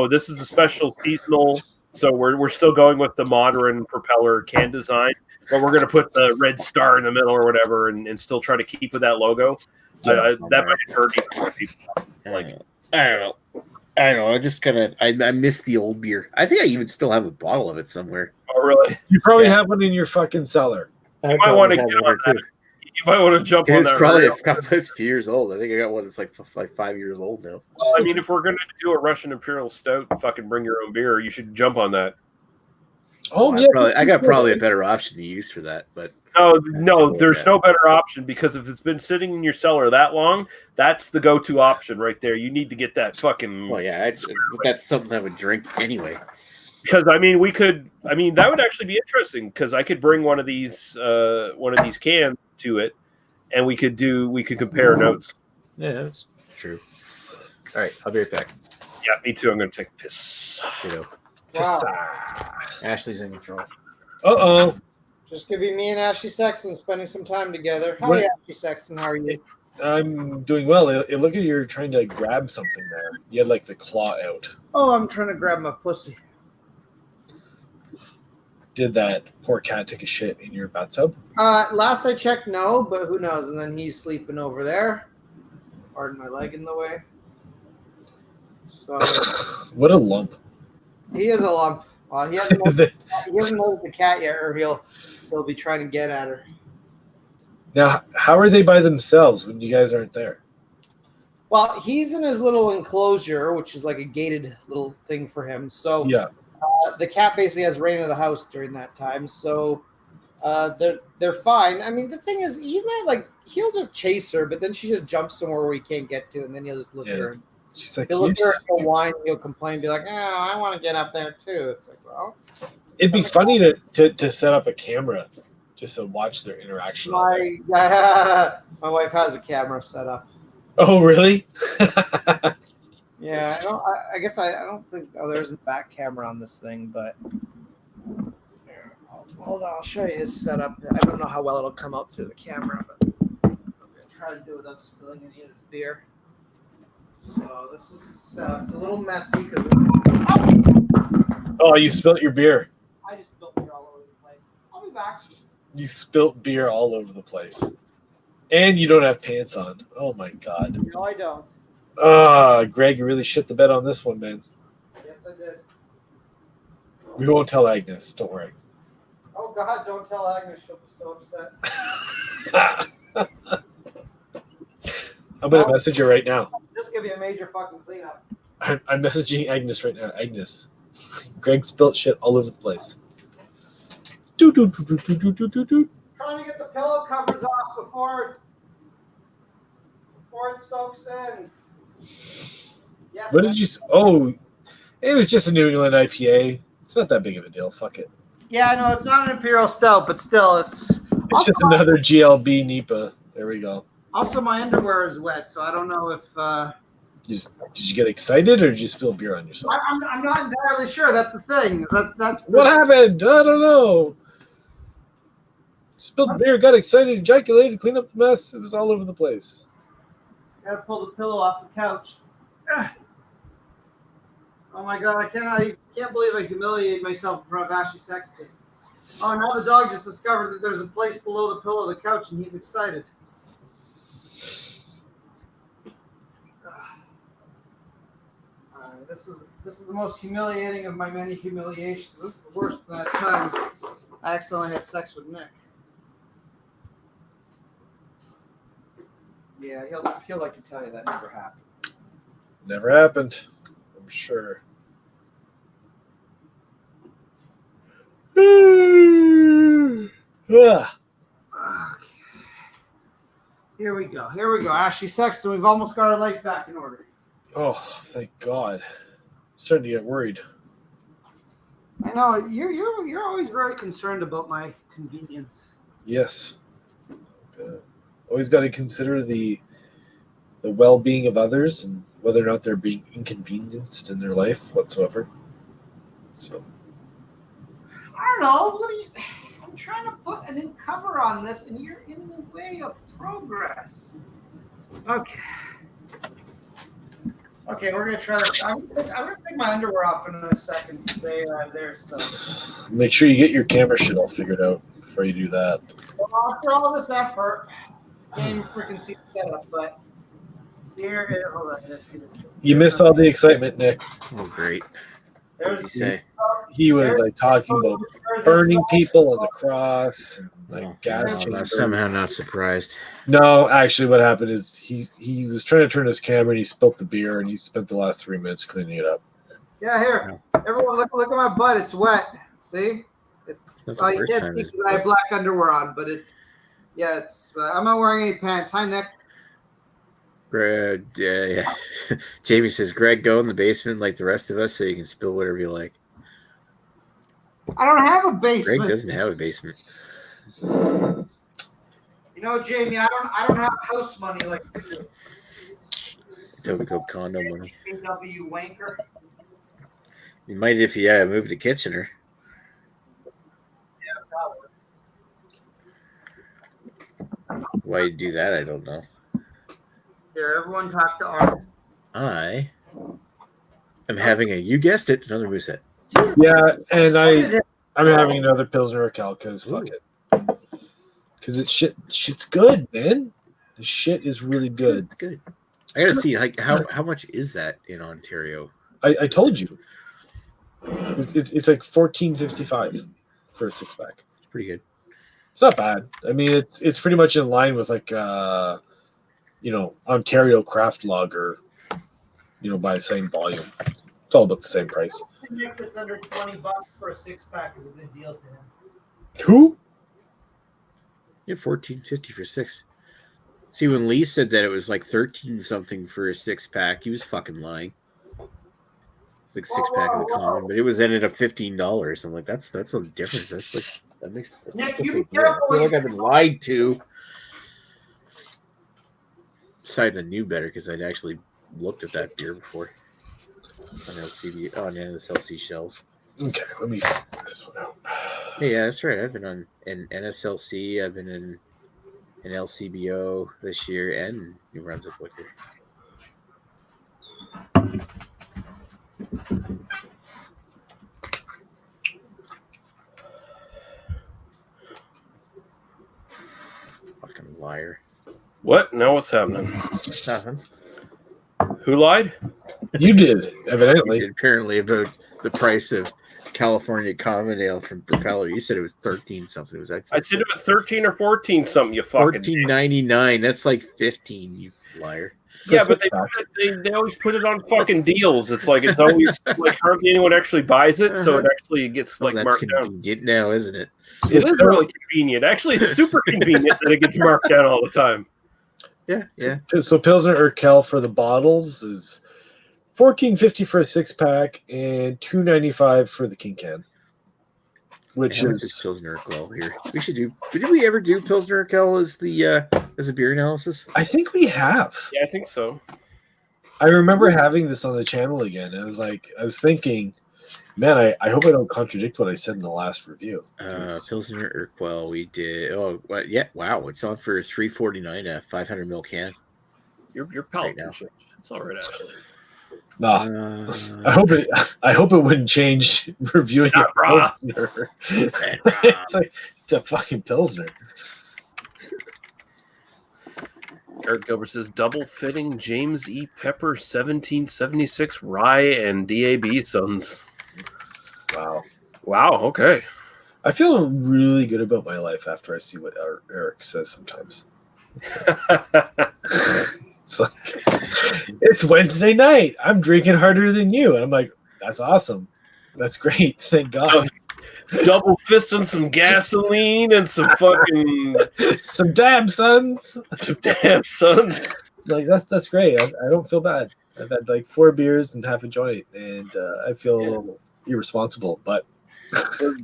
this is a special seasonal, so we're still going with the modern propeller can design, but we're going to put the red star in the middle or whatever, and still try to keep with that logo. That might have hurt even more people. Like,
I don't know. I just kind of I miss the old beer. I think I even still have a bottle of it somewhere.
Oh, really?
You probably have one in your fucking cellar.
You might want to get on that. You might want to jump on that.
It's probably a few years old. I think I got one that's like 5 years old now.
Well, I mean, if we're going to do a Russian Imperial Stout, fucking bring your own beer, you should jump on that.
Oh, yeah.
I got probably a better option to use for that, but
no, there's no better option, because if it's been sitting in your cellar that long, that's the go-to option right there. You need to get that fucking.
Well, yeah, that's something I would drink anyway.
Because that would actually be interesting, because I could bring one of these cans to it, and we could compare notes.
Yeah, that's true. All right, I'll be right back.
Yeah, me too. I'm going to take a piss.
Wow.
Ashley's in control.
Uh-oh.
Just gonna be me and Ashley Sexton spending some time together. How are you, Ashley Sexton? How are you?
I'm doing well. It look like you're trying to grab something there. You had like the claw out.
Oh, I'm trying to grab my pussy.
Did that poor cat take a shit in your bathtub?
Last I checked, no, but who knows? And then he's sleeping over there. Pardon my leg in the way. So
what a lump.
He is a lump. He hasn't moved the cat yet, or he'll be trying to get at her.
Now, how are they by themselves when you guys aren't there?
Well, he's in his little enclosure, which is like a gated little thing for him. So
yeah,
the cat basically has reign of the house during that time. So they're fine. I mean, the thing is, he's not like, he'll just chase her, but then she just jumps somewhere where he can't get to, and then he'll just look at her.
She's like,
he'll look at her, he'll whine, he'll complain, be like, "Oh, I want to get up there too." It's like, well,
it'd be funny to set up a camera just to watch their interaction.
My wife has a camera set up.
Oh, really?
Yeah, I guess I don't think there's a back camera on this thing, but hold on, I'll show you his setup. I don't know how well it'll come out through the camera, but I'm gonna try to do it without spilling any of this beer. So this is it's a little messy because.
Oh, you spilt your beer.
I just spilled beer all over the place. I'll be back.
You spilt beer all over the place, and you don't have pants on. Oh my god.
No, I don't.
Greg, you really shit the bed on this one, man.
Yes, I did.
We won't tell Agnes. Don't worry.
Oh God! Don't tell Agnes. She'll be so upset.
I'm gonna message her right now.
This could be a major fucking cleanup.
I'm messaging Agnes right now. Agnes, Greg spilt shit all over the place.
Trying to get the pillow covers off before it soaks in. Yes.
What did you? Oh, it was just a New England IPA. It's not that big of a deal. Fuck it.
Yeah, I know it's not an Imperial Stout, but still, it's
just another GLB NEPA. There we go.
Also, my underwear is wet, so I don't know if.
Did you get excited, or did you spill beer on yourself?
I'm not entirely sure. That's the thing. That's
what happened. I don't know. Spilled beer, got excited, ejaculated, cleaned up the mess. It was all over the place.
Gotta pull the pillow off the couch. Oh my God! I can't believe I humiliated myself in front of Ashley Sexton. Oh, now the dog just discovered that there's a place below the pillow of the couch, and he's excited. This is the most humiliating of my many humiliations. This is the worst than that time I accidentally had sex with Nick. Yeah, he'll like to tell you that never happened.
Never happened. I'm sure.
Okay. Here we go. Ashley Sexton, we've almost got our life back in order.
Oh, thank God. I'm starting to get worried.
I know you're always very concerned about my convenience.
Yes. Always got to consider the well-being of others and whether or not they're being inconvenienced in their life whatsoever. So.
I don't know. I'm trying to put a new cover on this, and you're in the way of progress. Okay. Okay, we're gonna try this. I'm gonna take my underwear off in a second. There, so.
Make sure you get your camera shit all figured out before you do that.
Well, after all this effort, can't even freaking see the setup, but here, hold on.
You missed all the excitement, Nick.
Oh, great.
What
did he say?
He was like talking about burning people on the cross, and, like gas chambers.
I'm somehow not surprised.
No, actually, what happened is he was trying to turn his camera and he spilled the beer, and he spent the last 3 minutes cleaning it up.
Yeah, here, everyone, look at my butt. It's wet. See?
You can't see
because I have black underwear on, but it's. I'm not wearing any pants. Hi, Nick.
Greg, yeah. Jamie says, Greg, go in the basement like the rest of us so you can spill whatever you like.
I don't have a basement.
Greg doesn't have a basement.
You know, Jamie, I don't have house money like you do.
Toby Cope condo money.
AW wanker.
You might if you move to Kitchener.
Yeah, probably.
Why you do that, I don't know.
Here, everyone talk to Arnold.
I am having you guessed it, another moosehead.
Yeah, and I'm having another Pilsner Raquel because fuck it. Because shit's good, man. The shit is really good.
It's good. I gotta see how much is that in Ontario?
I told you. It's like $14.55 for a 6-pack.
It's pretty good.
It's not bad. I mean, it's pretty much in line with like Ontario craft lager, by the same volume. It's all about the same price.
Nick that's under $20 for a 6-pack is a good deal to him.
Who?
Yeah, $14.50 for 6. See, when Lee said that it was like 13 something for a 6-pack, he was fucking lying. It's like 6-pack of the common, but it was ended up $15. I'm like, that's a difference. That's
Nick,
a
you be
deal.
careful.
I feel like I've been lied to. Besides, I knew better because I'd actually looked at that beer before on NSLC shelves.
Okay, let me figure this one out.
Hey, yeah, that's right. I've been on an NSLC. I've been in an LCBO this year and New Brunswick Liquor. Fucking liar.
What? Now what's happening?
Nothing.
Who lied?
You did, evidently.
Apparently about the price of California Common Ale from Propeller. You said it was 13 something. It was actually
I said it was 13 or 14 something. You fucking
14.99. That's like 15. You liar.
Yeah, but they always put it on fucking deals. It's always like hardly anyone actually buys it, so it actually gets like
that's
marked down.
Convenient now, isn't it?
It is really convenient. Actually, it's super convenient that it gets marked down all the time.
Yeah.
So Pilsner Urquell for the bottles is $14.50 for a 6-pack and $2.95 for the King Can. Which is
Pilsner Urquell here. We should do. Did we ever do Pilsner Urquell as a beer analysis?
I think we have.
Yeah, I think so.
I remember having this on the channel again. I was thinking, man, I hope I don't contradict what I said in the last review.
Pilsner Urquell, we did. Oh, what? Yeah, wow! It's on for $3.49 a 500 ml can.
Your palate right now. It's all right, actually.
No, I hope it wouldn't change reviewing a Pilsner. It's a fucking Pilsner.
Eric Gilbert says double fitting James E. Pepper 1776 rye and DAB Sons. Wow. Okay.
I feel really good about my life after I see what Eric says sometimes. It's like, it's Wednesday night. I'm drinking harder than you. And I'm like, that's awesome. That's great. Thank God.
Double fisting some gasoline and some fucking
some damn sons. Like that's great. I don't feel bad. I've had like 4 beers and half a joint, and I feel a little irresponsible. But
at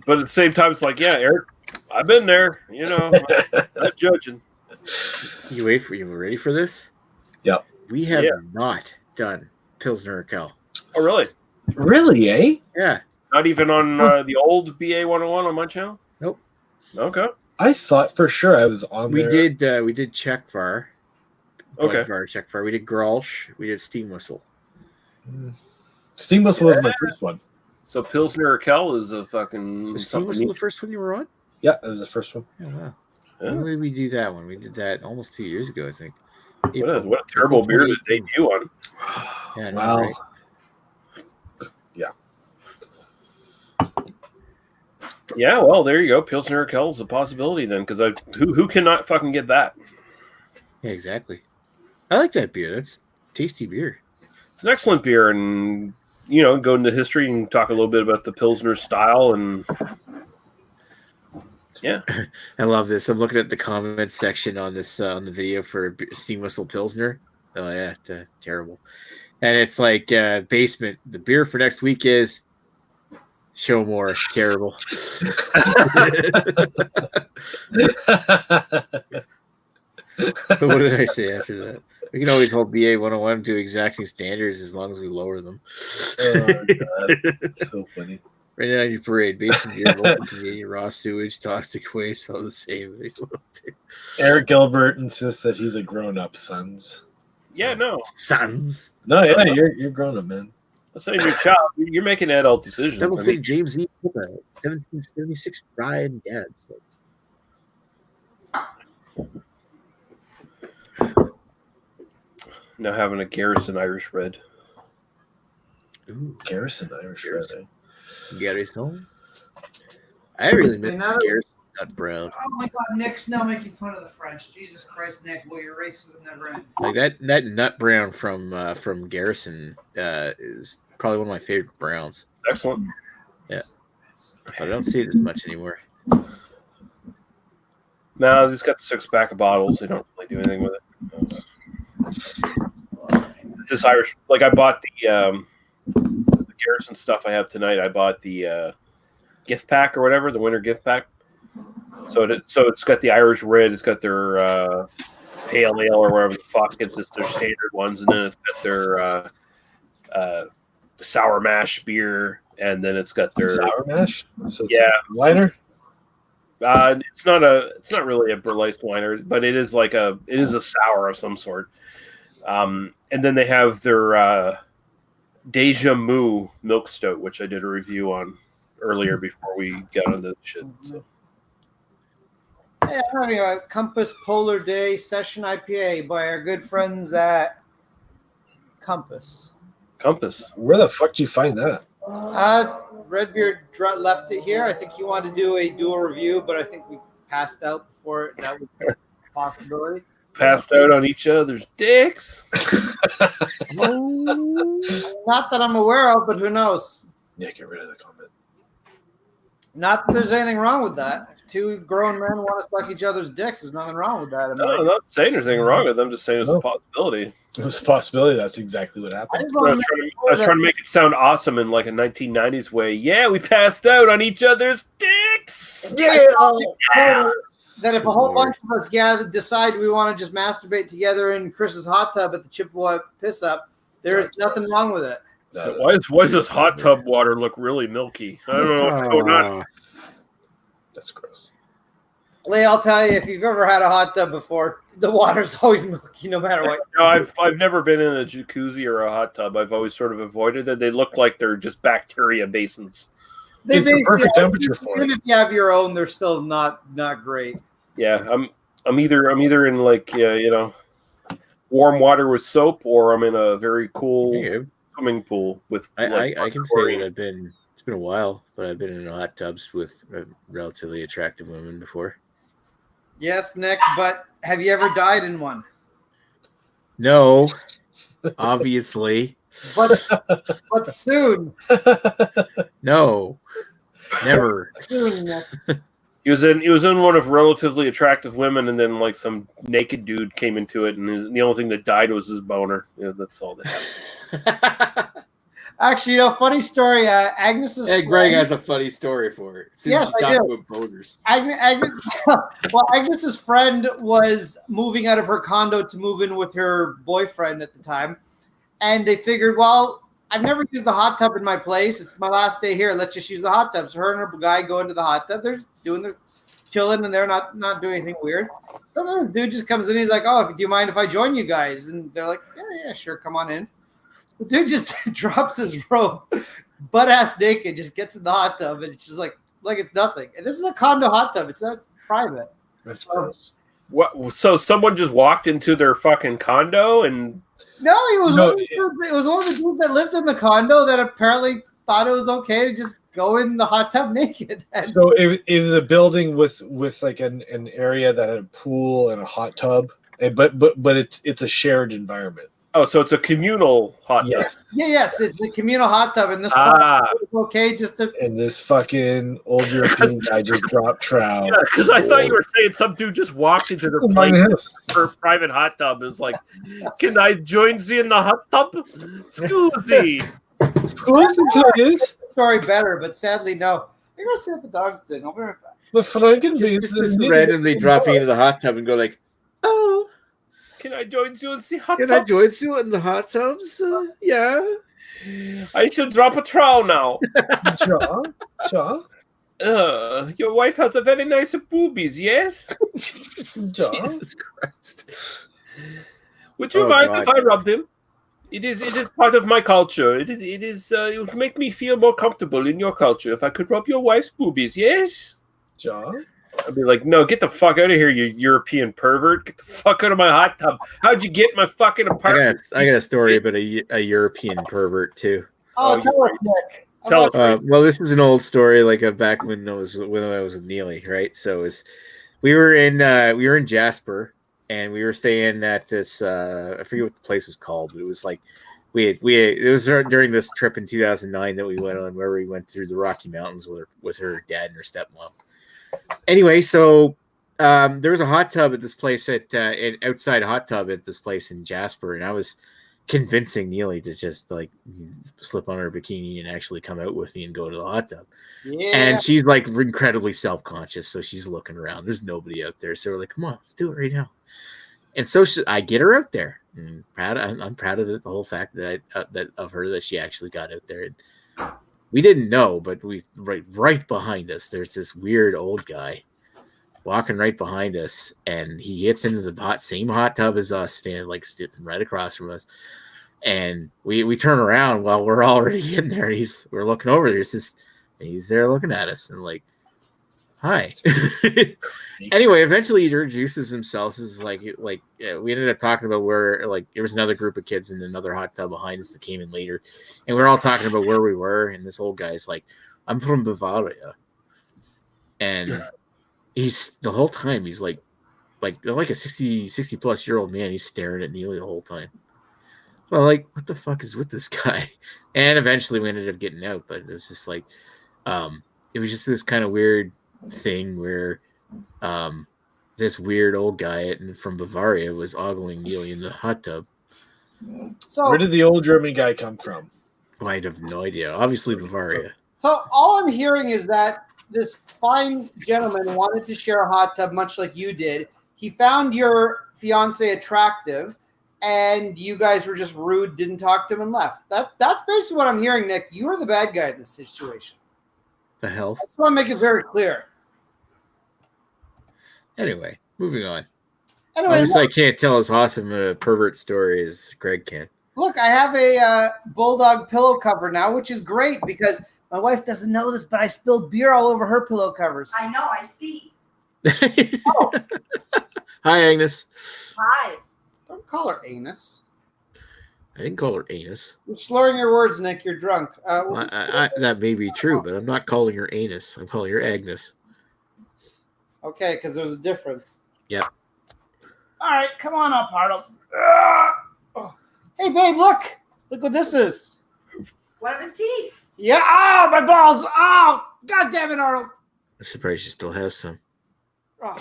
the same time, it's like, yeah, Eric, I've been there. You know, I'm not judging.
You ready for this?
Yep.
We have not done Pilsner Urquell.
Oh, really?
Really, eh?
Yeah.
Not even on the old BA 101 on my channel?
Nope.
Okay.
I thought for sure I was on
we
there.
We did Czechvar.
Okay.
Czechvar. We did Grolsch. We did Steam Whistle.
Steam Whistle was my first one.
So Pilsner Urquell is a fucking...
Was Steam Whistle the first one you were on?
Yeah, that was the first one.
Oh, wow. When did we do that one? We did that almost 2 years ago, I think.
What a terrible beer to debut on.
Yeah,
wow.
Right.
Yeah.
Yeah, well, there you go. Pilsner Urquell is a possibility then, because who cannot fucking get that?
Yeah, exactly. I like that beer. That's tasty beer.
It's an excellent beer, and go into history and talk a little bit about the Pilsner style, and yeah.
I love this. I'm looking at the comments section on this on the video for Steam Whistle Pilsner. Oh yeah, terrible. And it's like basement. The beer for next week is show more. Terrible. But what did I say after that? We can always hold BA 101 to exacting standards as long as we lower them.
Oh, God. So funny.
Right now, your parade, basement beer, local Canadian raw sewage, toxic waste, all the same.
Eric Gilbert insists that he's a grown-up, sons.
Yeah, no.
Sons.
No, yeah, you're grown up, man.
That's not your child. You're making adult decisions.
Double fit James E. Pepper, 1776 rye and Gads.
Now having a Garrison Irish Red.
Ooh, Garrison Irish Red.
Garrison. I really miss Garrison Nut Brown.
Oh my God, Nick's now making fun of the French. Jesus Christ, Nick, well, your racism never ends.
Like that Nut Brown from Garrison is probably one of my favorite browns.
It's excellent.
Yeah, but I don't see it as much anymore.
No, it's got the 6-pack of bottles. They don't really do anything with it. This Irish, like I bought the Garrison stuff I have tonight. I bought the gift pack or whatever, the winter gift pack. So it's got the Irish Red, it's got their pale ale or whatever the fuck. It's just their standard ones, and then it's got their sour mash beer, and then it's got their
sour mash. So it's
lighter. It's not really a Burleist winer, but it is a sour of some sort. And then they have their Deja Mu milk stout, which I did a review on earlier before we got on the shit. So.
Yeah, I'm having a Compass Polar Day Session IPA by our good friends at Compass.
Compass.
Where the fuck do you find that?
Redbeard left it here. I think he wanted to do a dual review, but I think we passed out before that was a possibility.
Passed out on each other's dicks.
Not that I'm aware of, but who knows?
Yeah, get rid of the comment.
Not that there's anything wrong with that. If two grown men want to suck each other's dicks, there's nothing wrong with that.
No, I'm not saying there's anything wrong with them. I'm just saying it's a possibility.
It's a possibility. That's exactly what happened.
I was trying to make it sound awesome in like a 1990s way. Yeah, we passed out on each other's dicks.
Yeah. That if a whole bunch of us decide we want to just masturbate together in Chris's hot tub at the Chippewa piss up, there is nothing wrong with it.
Why does this hot tub water look really milky? I don't know what's going on.
That's gross.
Lee, I'll tell you, if you've ever had a hot tub before, the water's always milky no matter what.
No, I've never been in a jacuzzi or a hot tub. I've always sort of avoided it. They look like they're just bacteria basins.
It's the perfect temperature for it.
Even if you have your own, they're still not great.
Yeah, I'm either in like warm water with soap, or I'm in a very cool swimming pool with.
I can say that it's been a while, but I've been in hot tubs with relatively attractive women before.
Yes, Nick, but have you ever died in one?
No, obviously.
But soon.
No, never.
Soon, Nick.
He was in one of relatively attractive women, and then like some naked dude came into it, and the only thing that died was his boner. Yeah, that's all that happened.
Actually, funny story. Agnes's
Greg has a funny story for it.
Yes, I do.
Boners.
Agnes's friend was moving out of her condo to move in with her boyfriend at the time, and they figured, well, I've never used the hot tub in my place. It's my last day here. Let's just use the hot tub. So her and her guy go into the hot tub. They're doing their chilling, and they're not doing anything weird. Sometimes the dude just comes in. He's like, "Oh, do you mind if I join you guys?" And they're like, "Yeah, sure, come on in." The dude just drops his robe, butt ass naked, just gets in the hot tub, and it's just like it's nothing. And this is a condo hot tub. It's not private.
That's gross.
What? So someone just walked into their fucking condo and.
No, it was one of the dudes that lived in the condo that apparently thought it was okay to just go in the hot tub naked.
So it was a building with like an area that had a pool and a hot tub, but it's a shared environment.
Oh, so it's a communal hot tub.
Yes, it's a communal hot tub, and this was okay just to.
And this fucking old European guy just dropped trout.
Yeah, because I thought you were saying some dude just walked into the place for a private hot tub. It's like, can I join you in the hot tub? Scusi.
Please.
Story better, but sadly no. You're gonna see what the dog's doing. I'll be right back.
But
just randomly dropping into the hot tub and go like, oh.
Can I join you in the hot tub?
Can I join you in the hot tubs? Yeah.
I should drop a trowel now.
Sure.
Your wife has a very nice boobies, yes?
Jesus Christ.
Would you mind if I rub them? It is part of my culture. It would make me feel more comfortable in your culture if I could rub your wife's boobies, yes?
Sure.
I'd be like, no, get the fuck out of here, you European pervert. Get the fuck out of my hot tub. How'd you get in my fucking apartment?
I got a story about a European pervert, too.
Oh, tell us, Nick.
Well, this is an old story, like back when I was with Neely, right? So we were in Jasper, and we were staying at this I forget what the place was called, but it was like it was during this trip in 2009 that we went on, where we went through the Rocky Mountains with her dad and her stepmom. Anyway, so there was a hot tub at this place an outside hot tub at this place in Jasper, and I was convincing Neely to just like slip on her bikini and actually come out with me and go to the hot tub. Yeah. And she's like incredibly self-conscious, so she's looking around. There's nobody out there, so we're like, "Come on, let's do it right now." And so I get her out there, and I'm proud of it, the whole fact that of her that she actually got out there. And we didn't know, but right behind us, there's this weird old guy walking right behind us, and he gets into the same hot tub as us, standing right across from us. And we turn around while we're already in there. We're looking over. He's there looking at us, and like, hi. Anyway, eventually he introduces himself as we ended up talking about where, like, there was another group of kids in another hot tub behind us that came in later, and we were all talking about where we were. And this old guy's like, I'm from Bavaria. And he's the whole time he's like a 60 plus year old man. He's staring at Neely the whole time. So I'm like, what the fuck is with this guy? And eventually we ended up getting out, but it was just like, it was just this kind of weird thing where this weird old guy from Bavaria was ogling Neely in the hot tub.
So where did the old German guy come from?
I have no idea. Obviously Bavaria.
So all I'm hearing is that this fine gentleman wanted to share a hot tub much like you did. He found your fiance attractive, and you guys were just rude, didn't talk to him, and left. That's basically what I'm hearing, Nick. You are the bad guy in this situation.
The hell?
I just want to make it very clear.
Anyway, moving on.
Anyway,
obviously, I can't tell as awesome a pervert story as Greg can.
Look, I have a bulldog pillow cover now, which is great because my wife doesn't know this, but I spilled beer all over her pillow covers.
I know, I see.
Oh.
Hi, Agnes.
Hi.
Don't call her anus.
I didn't call her anus.
You're slurring your words, Nick. You're drunk.
That may be true, but I'm not calling her anus. I'm calling her Agnes.
Okay, because there's a difference.
Yep.
All right, come on up, Arnold. Oh. Hey, babe, look. Look what this is.
One of his teeth.
Yeah. Oh, my balls. Oh, God damn it, Arnold.
I'm surprised you still have some.
Oh.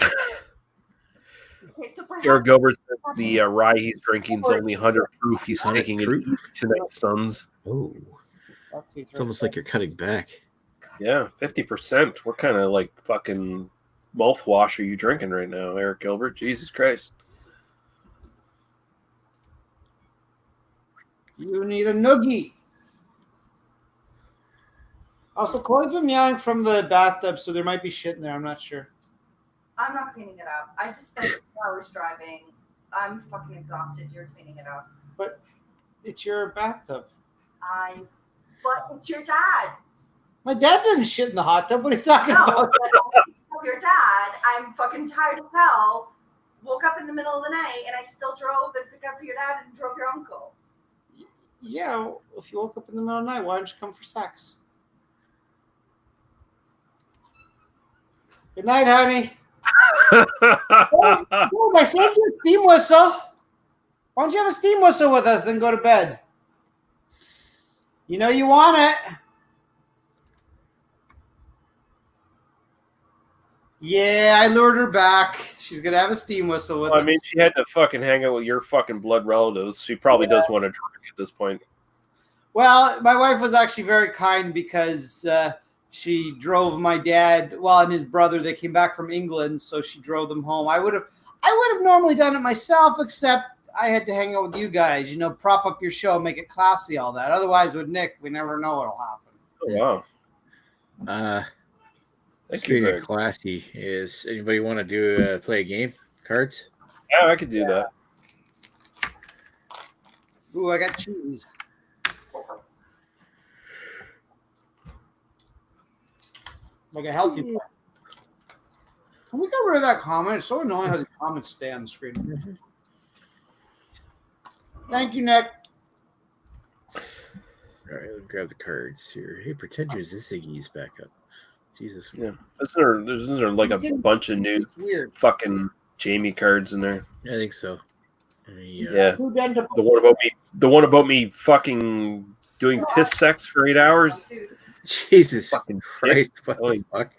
Okay, so
Eric Gilbert says the rye he's drinking is only 100 proof. He's taking it tonight, sons.
Oh. It's almost like you're cutting back.
Yeah, 50%. What kind of like fucking mouthwash are you drinking right now, Eric Gilbert? Jesus Christ.
You need a noogie. Also, Chloe's been meowing from the bathtub, so there might be shit in there. I'm not sure.
I'm not cleaning it up. I just spent 2 hours driving. I'm fucking exhausted. You're cleaning it up.
But it's your bathtub.
But it's your dad.
My dad didn't shit in the hot tub. What are you talking about?
But your dad. I'm fucking tired as hell. Woke up in the middle of the night and I still drove and picked up your dad and drove your uncle.
Yeah, well, if you woke up in the middle of the night, why didn't you come for sex? Good night, honey. Oh, I saved you a steam whistle. Why don't you have a steam whistle with us, then go to bed? You know you want it. Yeah, I lured her back. She's going to have a steam whistle with us.
I mean, she had to fucking hang out with your fucking blood relatives. She probably does want to drink at this point.
Well, my wife was actually very kind because she drove my dad, and his brother. They came back from England, so she drove them home. I would have normally done it myself, except I had to hang out with you guys. You know, prop up your show, make it classy, all that. Otherwise, with Nick, we never know what'll happen.
Oh, wow.
Speaking of classy, is anybody want to do play a game? Cards?
Yeah, I could do that.
Ooh, I got cheese. Like a healthy one. Can we get rid of that comment? It's so annoying how the comments stay on the screen. Thank you, Nick.
All right, let me grab the cards here. Hey, Pretenders, this Iggy's back up. Jesus.
Yeah. Isn't there like a bunch of new fucking Jamie cards in there?
I think so.
Yeah. The one about me fucking doing piss sex for 8 hours.
Jesus fucking Christ! What the fuck?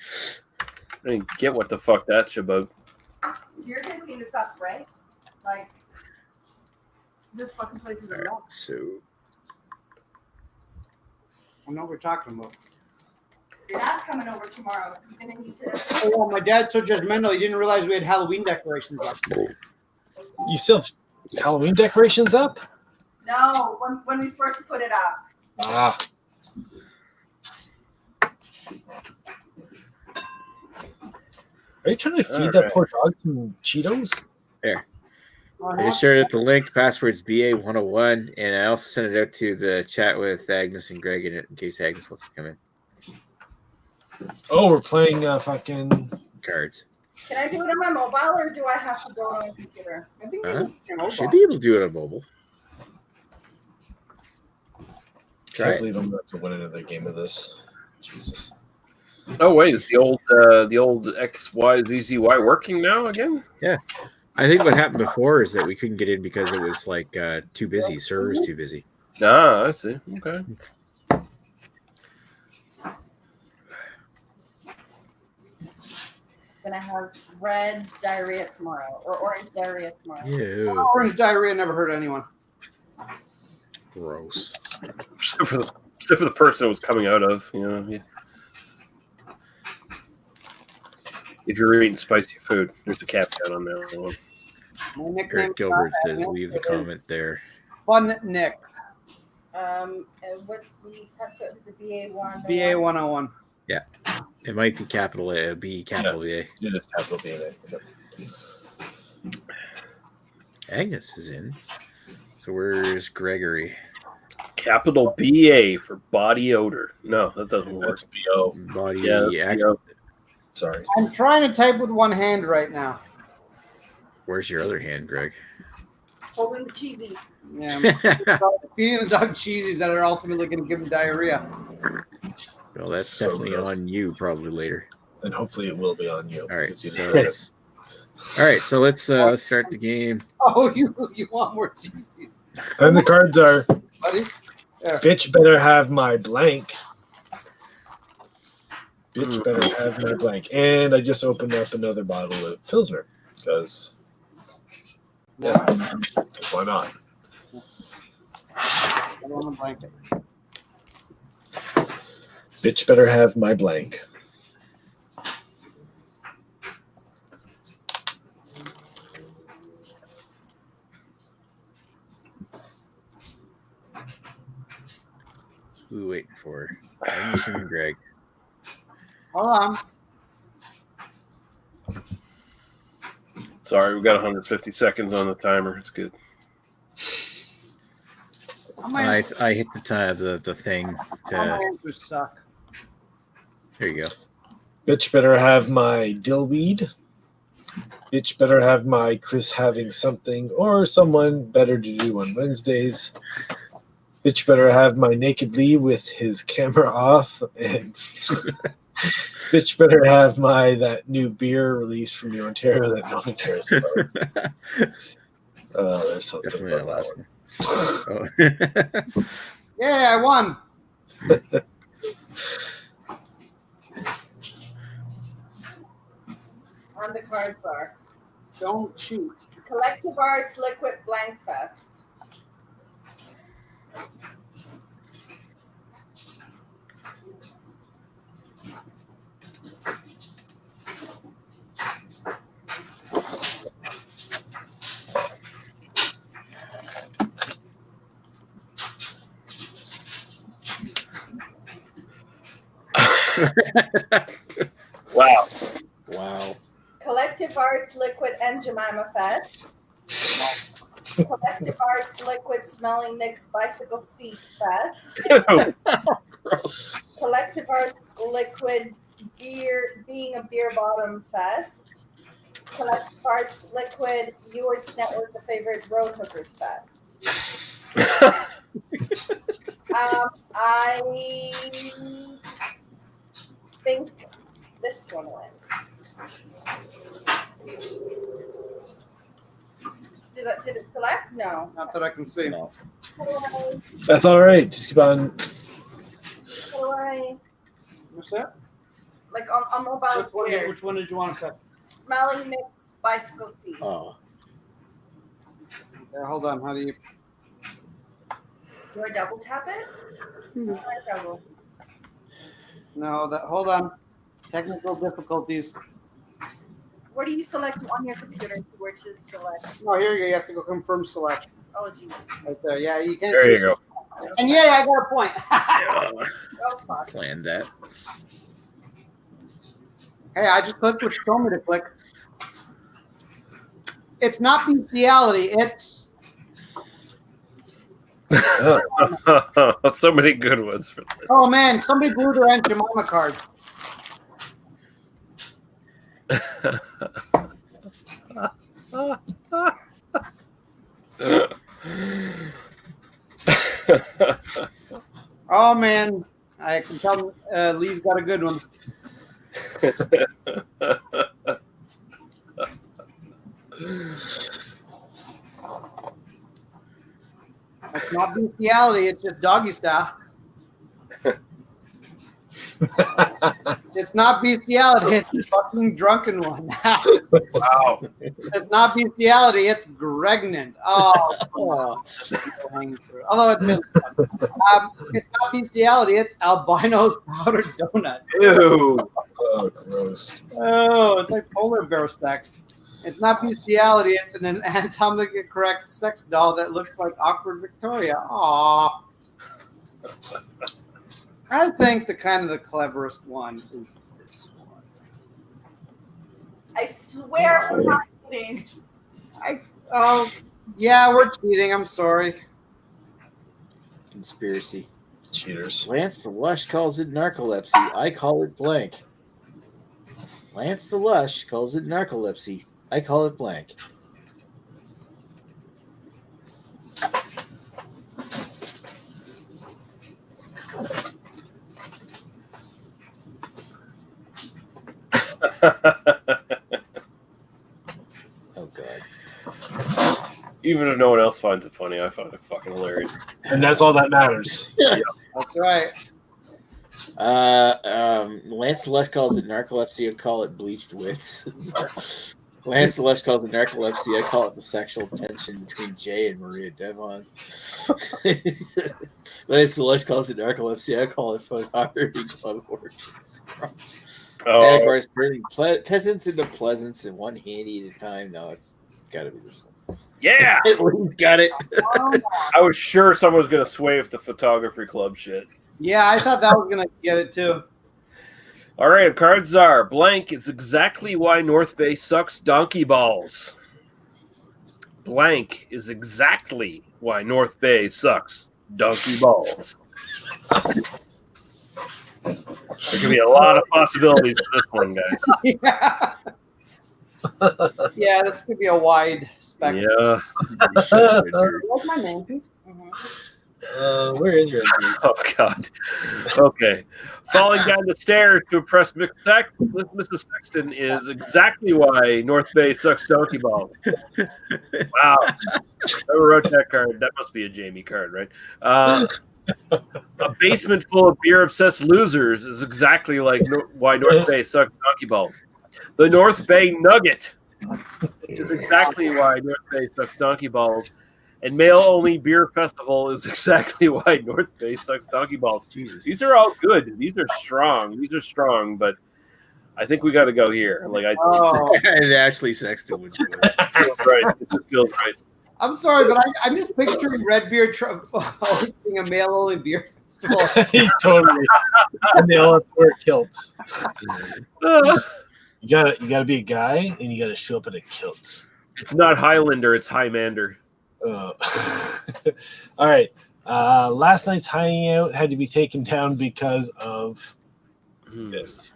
I didn't get what the fuck that's about.
You're gonna clean this up, right? Like this fucking place is a mess.
So
I know what we're talking about.
Your dad's coming over tomorrow. You're gonna need to.
Oh, well, my dad's so judgmental. He didn't realize we had Halloween decorations up.
You still have Halloween decorations up?
No, when we first put it up.
Ah. Are you trying to feed that poor dog some Cheetos?
There. I just shared it the link. Password's BA101, and I also sent it out to the chat with Agnes and Greg in it in case Agnes wants to come in.
Oh, we're playing fucking
cards.
Can I do it on my mobile, or do I have to go on my computer?
I think
you should be able to do it on mobile.
Can't believe I'm going to win another game of this. Jesus.
Oh wait, is the old XYZZY working now again?
Yeah. I think what happened before is that we couldn't get in because it was like too busy. Server's too busy.
Ah, I see. Okay.
Gonna have red diarrhea tomorrow or orange diarrhea tomorrow.
Ew.
Orange diarrhea never hurt anyone.
Gross.
Except for the person it was coming out of, you know. Yeah. If you're eating spicy food, there's a caveat on that one.
My nickname
Eric Gilbert says, leave the comment there.
Fun Nick.
What's the passcode? Is it BA1?
BA101.
Yeah. It might be capital A, B, capital A.
It is capital B.
Agnes is in. So where's Gregory?
Capital BA for body odor. No, that doesn't work.
That's BO.
Body
Yeah,
action.
Sorry.
I'm trying to type with one hand right now.
Where's your other hand, Greg?
Holding the cheesies.
Yeah, I'm feeding the dog cheesies that are ultimately going to give him diarrhea.
Well, that's
So
definitely
gross.
on you probably later.
And hopefully it will be on you.
All right,
because you
so
deserve it.
let's start the game.
Oh, you want more cheesies,
And the cards are
buddy? There.
bitch better have my blank. Bitch better have my blank. And I just opened up another bottle of Pilsner because why not?
I want a blanket.
Bitch better have my blank.
Who are we waiting for? Agnes and Greg.
Hold on.
Sorry, we got 150 seconds on the timer. It's good.
I hit the thing
All my
to.
answers suck.
There you go.
Bitch better have my dillweed. Bitch better have my Chris having something or someone better to do on Wednesdays. Bitch better have my Naked Lee with his camera off. And bitch better have that new beer release from New Ontario that no one cares about. There's something
Definitely
about
that last
that
one. Oh.
Yeah, I won.
On the cards are
Don't shoot.
Collective Arts Liquid Blank Fest.
Wow.
Wow.
Collective Arts Liquid and Jemima Fest. Collective Arts Liquid Smelling Nick's Bicycle Seat Fest.
Gross.
Collective Arts Liquid Beer Being a Beer Bottom Fest. Collective Arts Liquid Ewards Network The Favorite Road Hookers Fest. I think this one wins. Did it select? No.
Not that I can see.
No.
How do I?
That's all right. Just keep on.
How do I?
What's that?
Like on mobile gear.
Which one did you want to cut?
Smelling Nick's Bicycle Seat.
Oh.
Okay, hold on. How do you?
Do I double tap it? Or double?
No, that. Hold on. Technical difficulties.
Where do you select on your computer if you were to select?
No, here you go. You have to go confirm selection.
Oh, gee.
Right there. Yeah, you can't.
There
see
you go.
And yeah, I got a point.
Oh, fuck.
Planned that.
Hey, I just clicked what you told me to click. It's not bestiality. It's
So many good ones for this.
oh man, somebody blew their Aunt Jemima card. Oh man, I can tell Lee's got a good one. It's not bestiality, it's just doggy style. It's not bestiality, it's a fucking drunken one.
Wow.
It's not bestiality, it's Gregnant. Oh. Although it's not bestiality, it's albino's powdered donut.
Ew.
Oh, gross.
Oh, it's like polar bear sex. It's not bestiality, it's an anatomically correct sex doll that looks like awkward Victoria. Aww. I think the cleverest one is this one.
I swear we're not kidding.
Yeah, we're cheating. I'm sorry.
Conspiracy.
Cheaters.
Lance the Lush calls it narcolepsy. I call it blank. Lance the Lush calls it narcolepsy. I call it blank. Oh, God.
Even if no one else finds it funny, I find it fucking hilarious.
And that's all that matters.
That's right.
Lance the Lush calls it narcolepsy. I call it bleached wits. Lance the Lush calls it narcolepsy. I call it the sexual tension between Jay and Maria Devon. Lance the Lush calls it narcolepsy. I call it photography club orgies.
Oh.
And of course, turning peasants into pleasants and one handy at a time. No, it's got to be this one.
Yeah!
Lee's got it.
I was sure someone was going to sway with the photography club shit.
Yeah, I thought that was going to get it too.
All right, cards are blank is exactly why North Bay sucks donkey balls. Blank is exactly why North Bay sucks donkey balls. There could be a lot of possibilities for this one, guys.
Yeah. Yeah, this could be a wide spectrum.
Yeah.
What's my name, please?
Where is your
Oh, God. Okay. Falling down the stairs to impress Mrs. Sexton is exactly why North Bay sucks donkey balls. Wow. Whoever wrote that card, that must be a Jamie card, right? A basement full of beer-obsessed losers is exactly like why North Bay sucks donkey balls. The North Bay Nugget is exactly why North Bay sucks donkey balls. And male-only beer festival is exactly why North Bay sucks donkey balls. Jesus. These are all good. These are strong. But I think we got to go here.
And Ashley Sexton would do it.
Feels right. It just feels right.
I'm sorry, but I'm just picturing Redbeard hosting a male-only beer festival.
Totally. And they all have to wear kilts. You gotta be a guy, and you gotta show up in a kilt.
It's not Highlander. It's Highmander.
All right. Last night's hiding out had to be taken down because of this.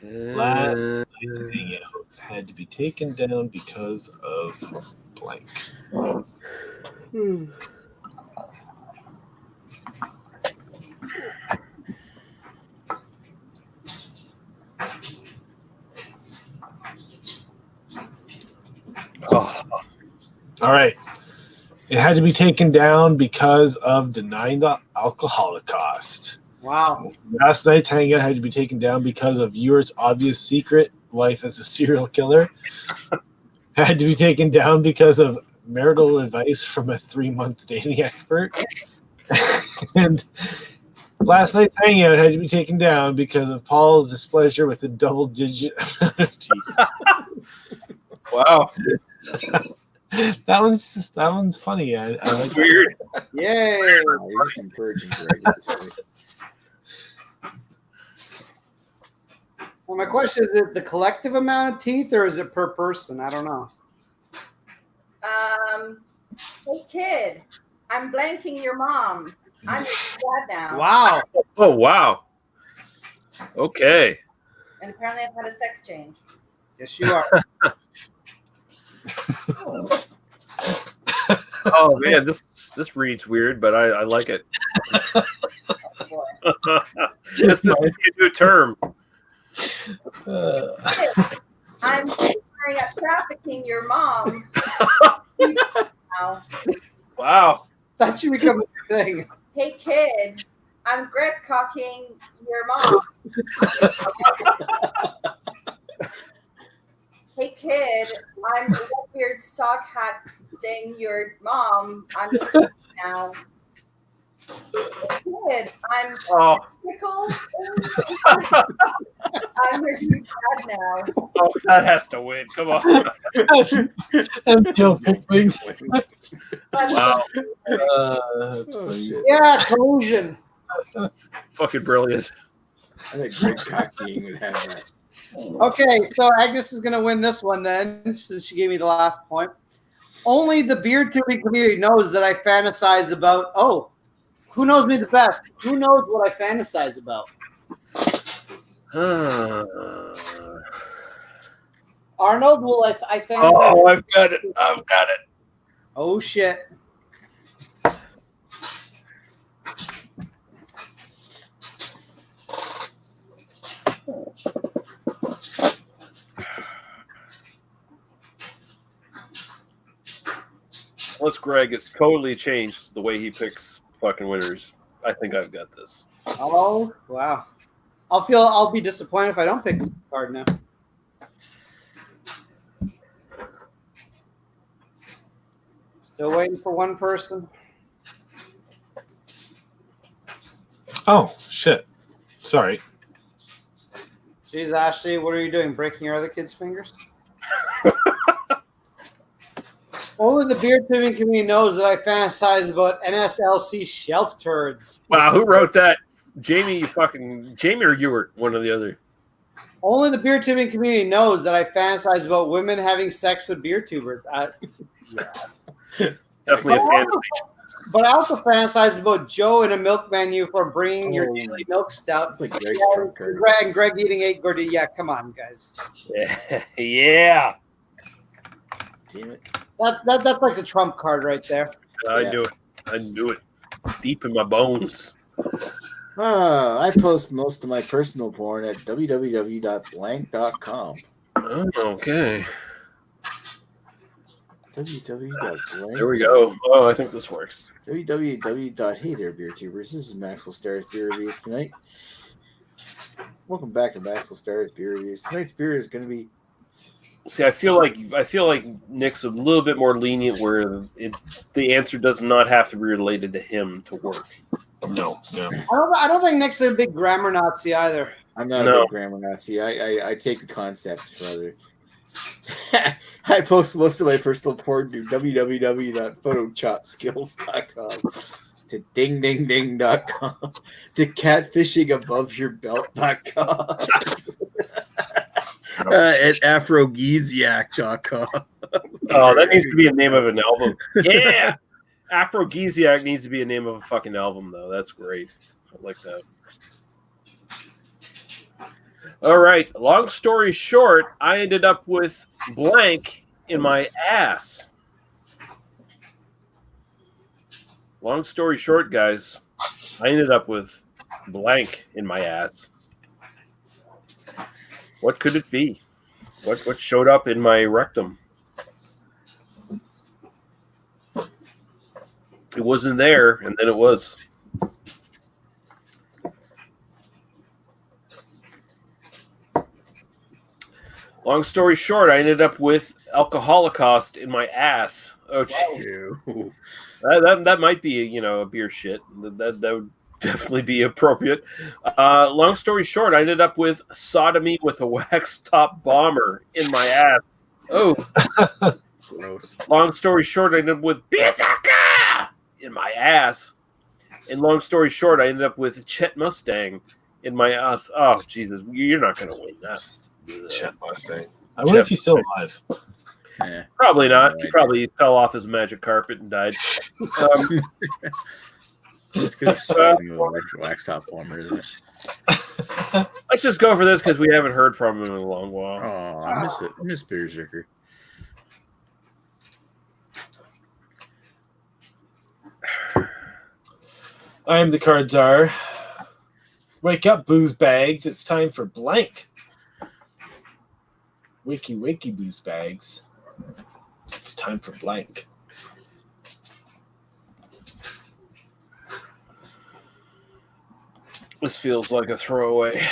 Last night's hiding out had to be taken down because of blank.
Oh.
All right. It had to be taken down because of denying the Holocaust.
Wow.
Last night's hangout had to be taken down because of Ewert's obvious secret life as a serial killer. Had to be taken down because of marital advice from a 3-month dating expert. And last night's hangout had to be taken down because of Paul's displeasure with a double-digit amount of teeth.
Wow.
That one's funny. I like
Weird.
Yay.
You're just encouraging Greg at this point.
Well, my question is it the collective amount of teeth or is it per person? I don't know.
Hey kid, I'm blanking your mom. I'm your dad now.
Wow.
Oh, wow. Okay.
And apparently I've had a sex change.
Yes, you are.
Oh man, this reads weird, but I like it. It's a new term.
I'm figuring out trafficking your mom. Now.
Wow.
That should become a thing.
Hey kid, I'm Greg cocking your mom. Hey kid, I'm weird sock hatting your mom. I'm now. Hey kid, I'm pickle. I'm your new dad now.
Oh, that has to win. Come on.
And Joe Pickling.
Wow.
Yeah, collusion.
Fucking brilliant.
I think Greg Cockbeing would have that.
Okay, so Agnes is going to win this one then, since she gave me the last point. Only the beer tubing community knows that I fantasize about. Oh, who knows me the best? Who knows what I fantasize about? Arnold, will I fantasize?
Oh, I've got it. I've got it.
Oh, shit.
Unless Greg has totally changed the way he picks fucking winners, I think I've got this.
Oh, wow. I'll be disappointed if I don't pick the card now. Still waiting for one person.
Oh, shit. Sorry.
Jeez, Ashley, what are you doing? Breaking your other kids' fingers? Only the beer tubing community knows that I fantasize about NSLC shelf turds.
Wow, who wrote that? Jamie or Ewart, one or the other.
Only the beer tubing community knows that I fantasize about women having sex with beer tubers.
Definitely a fantasy.
But I also fantasize about Joe in a milk menu for bringing your daily milk stout.
Like Greg's trump card.
And Greg eating 8 gordy. Yeah, come on, guys.
Yeah.
Damn it.
That's like the trump card right there.
I knew it. Deep in my bones.
I post most of my personal porn at www.blank.com.
Oh, okay.
www.blank.
There we go. Oh, I think this works.
Hey there, beer tubers. This is Maxwell Star's beer reviews tonight. Welcome back to Maxwell Star's beer reviews. Tonight's beer is going to be.
See, I feel like Nick's a little bit more lenient, where the answer does not have to be related to him to work. No.
I don't think Nick's a big grammar Nazi either.
I'm not a big grammar Nazi. I take the concept rather. I post most of my personal porn to www.photochopskills.com, to dingdingding.com, to catfishingaboveYourBelt.com, at aphrodisiac.com.
Oh, that needs to be a name of an album. Yeah. Aphrodisiac needs to be a name of a fucking album, though. That's great. I like that. All right. Long story short, I ended up with blank in my ass. Long story short, guys, I ended up with blank in my ass. What could it be? What showed up in my rectum? It wasn't there, and then it was. Long story short, I ended up with Alcoholocaust in my ass. Oh, jeez. That might be a beer shit. That would definitely be appropriate. Long story short, I ended up with sodomy with a wax top bomber in my ass. Oh,
gross.
Long story short, I ended up with Bizaka in my ass. And long story short, I ended up with Chet Mustang in my ass. Oh, Jesus, you're not going to win that.
Chet Mustang. I wonder if he's still alive.
Yeah.
Probably not. He probably fell off his magic carpet and died.
It's good wax top bomber, isn't it?
Let's just go for this because we haven't heard from him in a long while.
Oh, I miss it. I miss Beer Zerker.
I am the card czar. Wake up, booze bags. It's time for blank. Wakey, wakey, booze bags. It's time for blank.
This feels like a throwaway.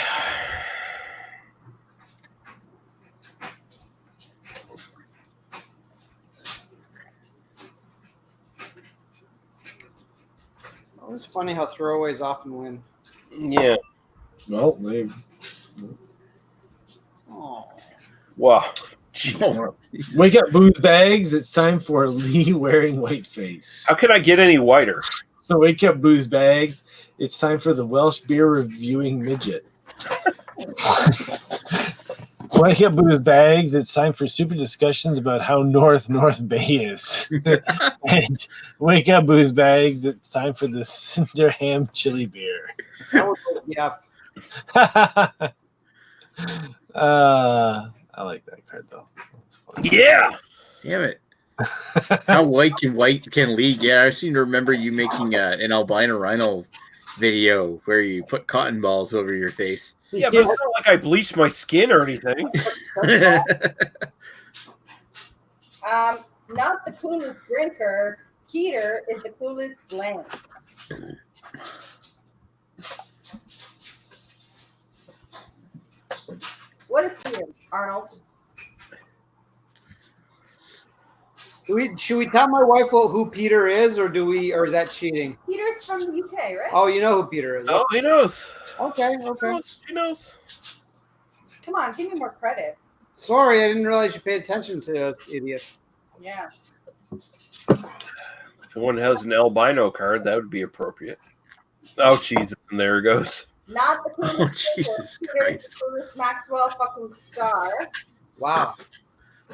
It's funny how throwaways often win.
Yeah.
Well, they.
Oh.
Wow.
Oh,
Wake up, booze bags. It's time for Lee wearing white face.
How can I get any whiter?
So wake up, booze bags. It's time for the Welsh beer reviewing midget. Wake up, booze bags. It's time for super discussions about how North Bay is. And wake up, booze bags. It's time for the Cinder Ham chili beer.
That would wake me up.
I like that card though. That's fun.
Yeah.
damn it. How white can Lee get? I seem to remember you making an albino rhino video where you put cotton balls over your face.
Yeah, but it's not like I bleached my skin or anything.
Not the coolest drinker. Peter is the coolest blank. What is Peter, Arnold?
Should we tell my wife who Peter is, or is that cheating?
Peter's from the UK, right?
Oh, you know who Peter is.
Oh, he knows.
Okay.
He knows.
Come on, give me more credit.
Sorry, I didn't realize you paid attention to those idiots.
Yeah.
If one has an albino card, that would be appropriate. Oh, Jesus. And there it goes.
Not the coolest.
Oh, Jesus
Peter
Christ.
is the coolest Maxwell fucking Star.
Wow.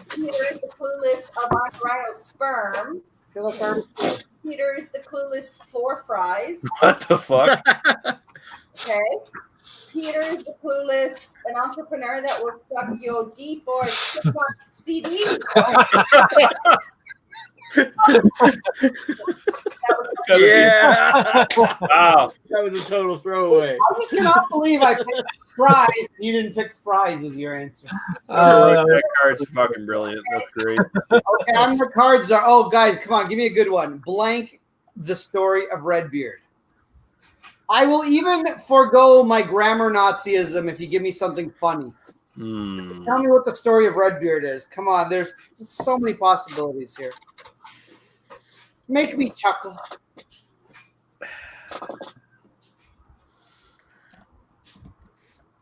Peter is the clueless albino rhino sperm.
I feel like our
Peter is the clueless floor fries.
What the fuck?
Okay. Peter is the clueless an entrepreneur that will suck your D for CD.
Yeah.
Wow.
That was a total throwaway.
I just cannot believe I picked fries. You didn't pick fries as your answer.
That card's fucking brilliant. That's great.
Okay, I'm the cards are. Oh, guys, come on, give me a good one. Blank the story of Redbeard. I will even forego my grammar Nazism if you give me something funny. Tell me what the story of Redbeard is. Come on, there's so many possibilities here. Make me chuckle.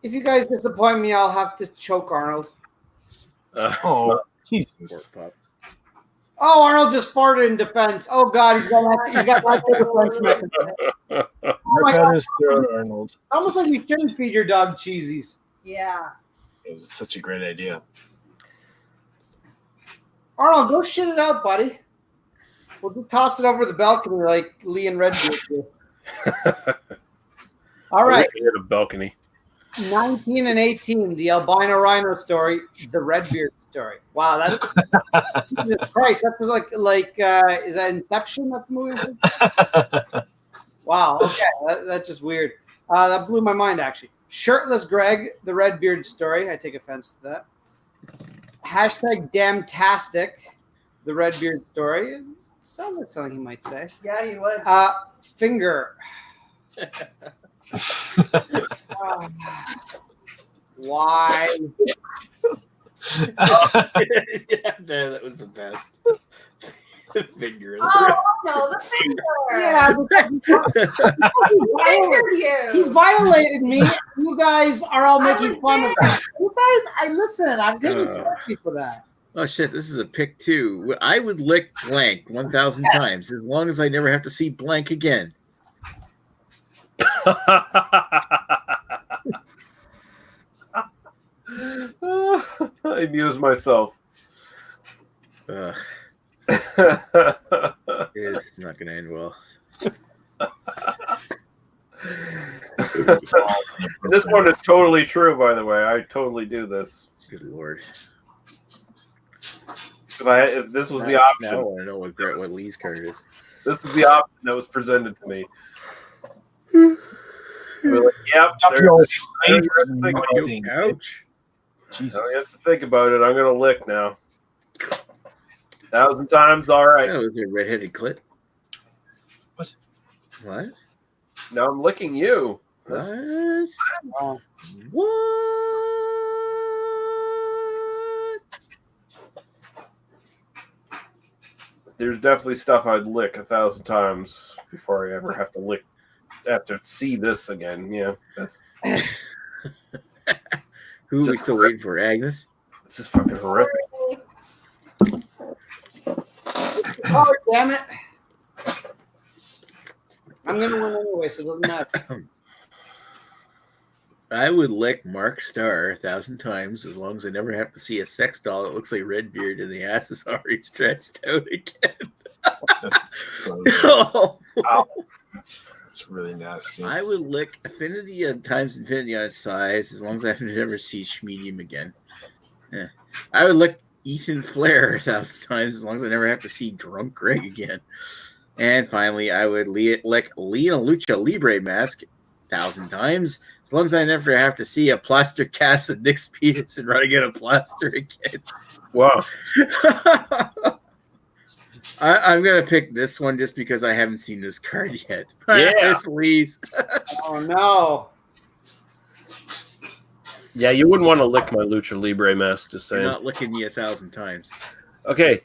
If you guys disappoint me, I'll have to choke Arnold.
Oh, Jesus.
Oh, Arnold just farted in defense. Oh God, he's got my defense mechanism. Oh my God.
Arnold.
Almost like you shouldn't feed your dog cheesies.
Yeah.
It was such a great idea.
Arnold, go shit it out, buddy. We'll just toss it over the balcony like Lee and Redbeard do. All right.
Hit a balcony.
19 and 18, the albino rhino story, the Redbeard story. Wow, that's Jesus Christ. That's like is that Inception? That's the movie. Wow. Okay, that's just weird. That blew my mind actually. Shirtless Greg, the Redbeard story. I take offense to that. Hashtag Damntastic, the Redbeard story. It sounds like something he might say.
Yeah, he would.
Finger. Why?
Yeah, that was the best. Finger.
Oh no, the finger.
Yeah,
He
he violated me. You guys are all making fun of him. You guys, I'm getting happy for that.
Oh shit, this is a pick two. I would lick blank 1,000 times as long as I never have to see blank again.
I amuse myself.
It's not going to end well.
This one is totally true, by the way. I totally do this.
Good lord.
If this was the option,
now I want to know what Lee's card is.
This is the option that was presented to me. Yep.
Up your old face,
Ouch.
Jesus. I don't have to think about it. I'm gonna lick now. 1,000 times, all right.
That was a redheaded clit.
What?
What?
Now I'm licking you.
What? What?
There's definitely stuff I'd lick 1,000 times before I ever have to lick. Have to see this again. Yeah, that's.
Who are we still waiting for? Agnes?
This is fucking horrific.
Oh, damn it. I'm going to win anyway, so it doesn't matter.
I would lick Mark Starr 1,000 times as long as I never have to see a sex doll that looks like Redbeard and the ass is already stretched out again.
Oh, wow. That's really nasty.
I would lick Affinity times Infinity on its size as long as I never see Schmedium again. Yeah. I would lick Ethan Flair 1,000 times as long as I never have to see Drunk Greg again. And finally, I would lick Lena Lucha Libre mask 1,000 times as long as I never have to see a plaster cast of Nick's penis and run to get a plaster again.
Wow.
I'm going to pick this one just because I haven't seen this card yet.
Yeah.
It's Lee's.
Oh, no.
Yeah, you wouldn't want to lick my Lucha Libre mask, just saying.
You're not licking me 1,000 times.
Okay.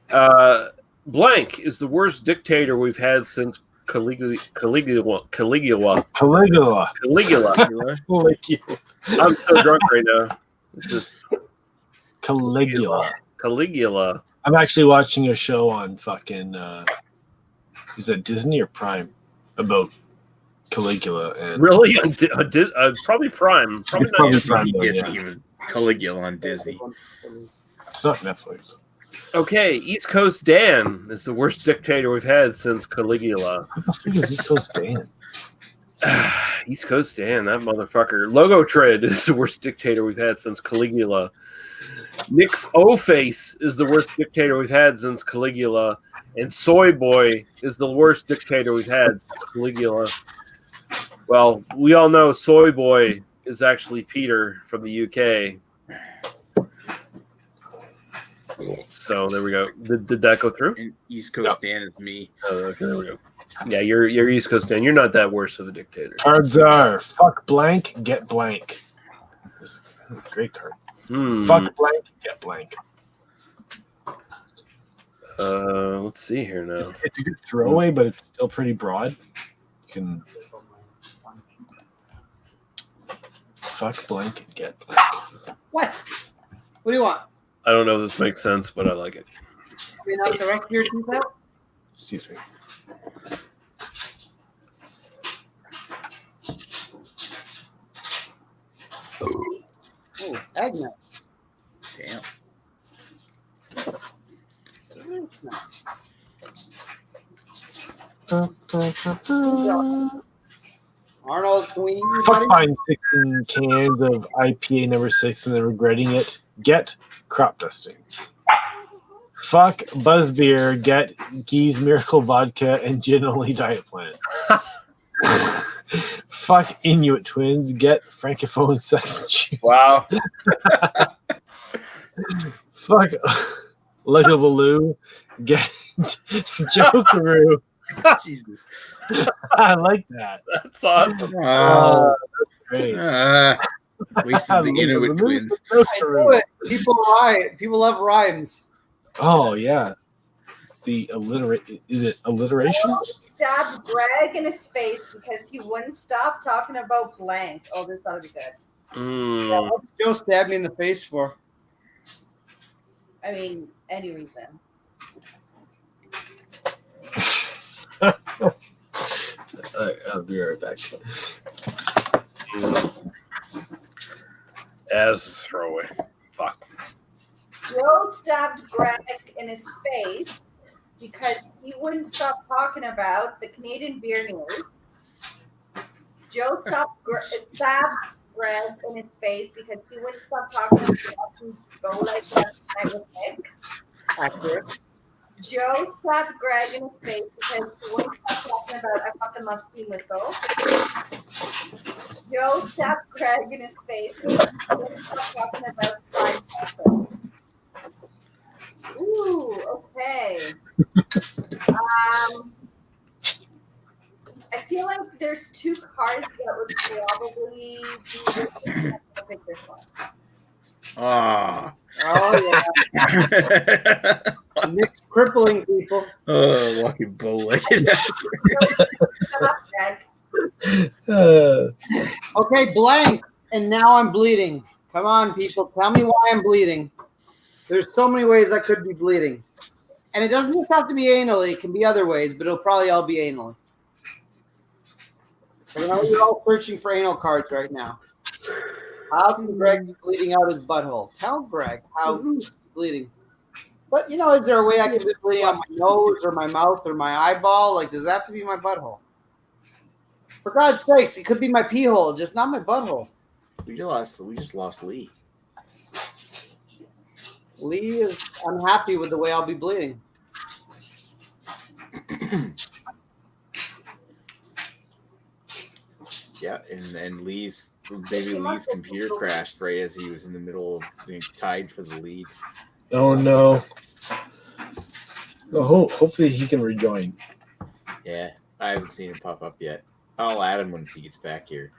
Blank is the worst dictator we've had since Caligula. I'm so drunk right now. It's just
Caligula.
Caligula.
I'm actually watching a show on fucking is that Disney or Prime about Caligula and
Really? Probably Prime. Probably not
Disney.
Prime,
Disney.
yeah.
Caligula on Disney.
It's not Netflix.
Okay, East Coast Dan is the worst dictator we've had since Caligula.
What the fuck is East Coast Dan?
East Coast Dan, that motherfucker. Logo Tread is the worst dictator we've had since Caligula. Nick's O-Face is the worst dictator we've had since Caligula. And Soy Boy is the worst dictator we've had since Caligula. Well, we all know Soy Boy is actually Peter from the UK. So there we go. Did that go through?
And East Coast Dan is me.
Oh, okay, there we go. Yeah, you're East Coast Dan. You're not that worse of a dictator.
Cards are fuck blank, get blank. This is a great card. Fuck blank, get blank.
Let's see here now.
It's a good throwaway, but it's still pretty broad. You can fuck blank and get blank.
What? What do you want?
I don't know if this makes sense, but I like it.
Clean out the rest of your teeth out?
Excuse me.
Oh, Agnes.
Damn.
Arnold, can we use your
Fuck
buddy?
buying 16 cans of IPA number 6 and then regretting it. Get crop dusting. Fuck Buzzbeer. Get Gee's Miracle Vodka and Gin Only Diet Plan. Fuck Inuit Twins. Get Francophone Sex Juice.
Wow.
Fuck Lugabaloo. Get Jokeroo.
Jesus.
I like that.
That's awesome.
That's great.
Wasted the Inuit Twins.
I knew it. People love rhymes.
Oh yeah. The is it alliteration?
Stabbed Greg in his face because he wouldn't stop talking about blank. Oh, this ought to be good.
What did Joe stabbed me in the face for?
I mean, any reason.
I'll be right back.
As a throwaway. Fuck.
Joe stabbed Greg in his face because he wouldn't stop talking about the Canadian beer news. Joe stabbed Greg in his face because he wouldn't stop talking about go like that with Nick.
Accurate.
Joe slapped Greg in his face because he wouldn't stop talking about I fucking love steam whistle. Joe slapped Greg in his face because he wouldn't stop talking about fried pizza. Ooh, okay. I feel like there's two cards that would probably be this. I'll pick this one.
Oh
yeah. Nick's crippling people.
Oh, walking bow-legged.
Okay, blank. And now I'm bleeding. Come on, people. Tell me why I'm bleeding. There's so many ways I could be bleeding. And it doesn't just have to be anally. It can be other ways, but it'll probably all be anally. I know you're all searching for anal cards right now. How can Greg be bleeding out his butthole? Tell Greg how he's bleeding. But, is there a way I can be bleeding out my nose or my mouth or my eyeball? Like, does that have to be my butthole? For God's sakes, it could be my pee hole, just not my butthole.
We just lost Lee.
Lee is unhappy with the way I'll be bleeding.
Yeah, and Lee's computer crashed right as he was in the middle of being tied for the lead.
Oh no. Well, hopefully he can rejoin.
Yeah, I haven't seen him pop up yet. I'll add him once he gets back here.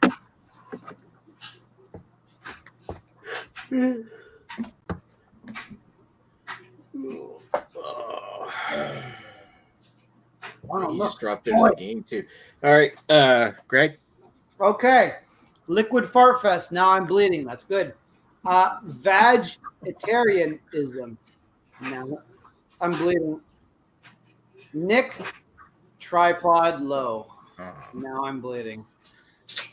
He just dropped into the game too. All right, Greg.
Okay, liquid fart fest. Now I'm bleeding. That's good. Vegetarianism. Now I'm bleeding. Nick, tripod low. Now I'm bleeding.
It's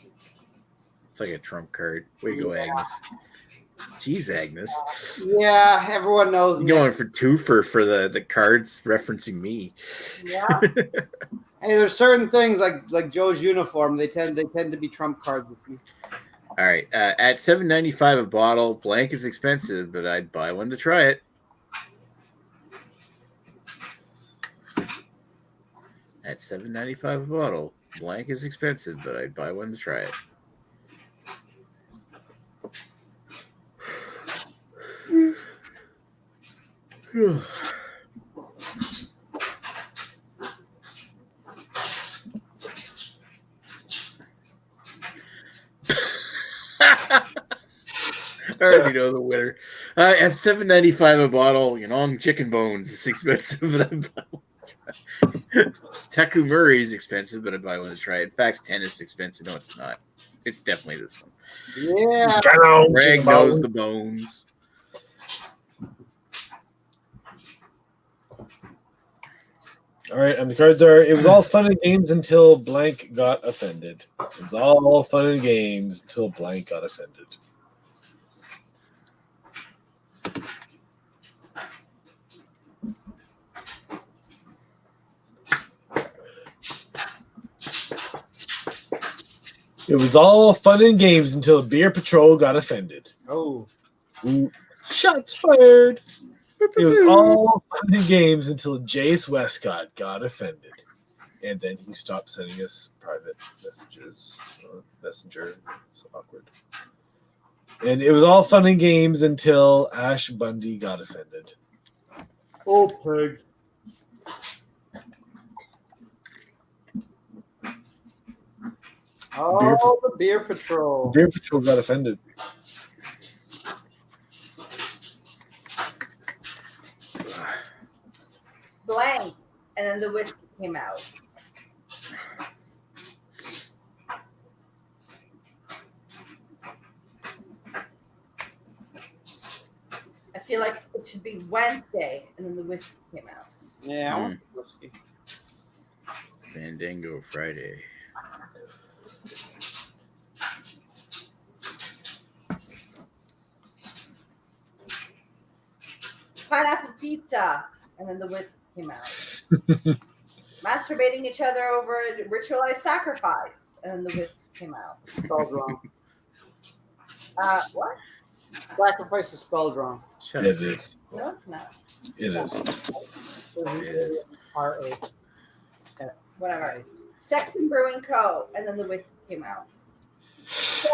like a trump card. Way to go, Agnes. Jeez, Agnes.
Yeah, everyone knows.
You're going for two for the cards referencing me.
Yeah.
Hey, there's certain things like Joe's uniform. They tend to be trump cards with me.
All right, at $7.95 a bottle, blank is expensive, but I'd buy one to try it. At $7.95 a bottle, blank is expensive, but I'd buy one to try it. I already know the winner. At $7.95 a bottle, chicken bones is expensive, but I'd buy one to try it. Taku Murray is expensive, but I'd buy one to try it. In fact, 10 is expensive. No, it's not. It's definitely this one.
Yeah.
Greg knows the bones.
All right, and the cards are, it was all fun and games until blank got offended. It was all fun and games until blank got offended. It was all fun and games until Beer Patrol got offended.
Oh.
Ooh. Shots fired. It was all fun and games until Jace Westcott got offended. And then he stopped sending us private messages. Messenger. So awkward. And it was all fun and games until Ash Bundy got offended.
Oh, pig. Oh, the Beer Patrol.
Beer Patrol got offended.
Blank. And then the whiskey came out. I feel like it should be Wednesday, and then the whiskey came out.
Yeah, I want whiskey.
Fandango Friday.
Pineapple pizza, and then the whiskey came out. Masturbating each other over ritualized sacrifice, and then the whiskey came out.
Spelled wrong.
What?
Sacrifice is spelled wrong.
Shut
It
up.
is.
No, it's not.
It is.
R-O.
Whatever. Sex and Brewing Co. And then the whiskey came out. So,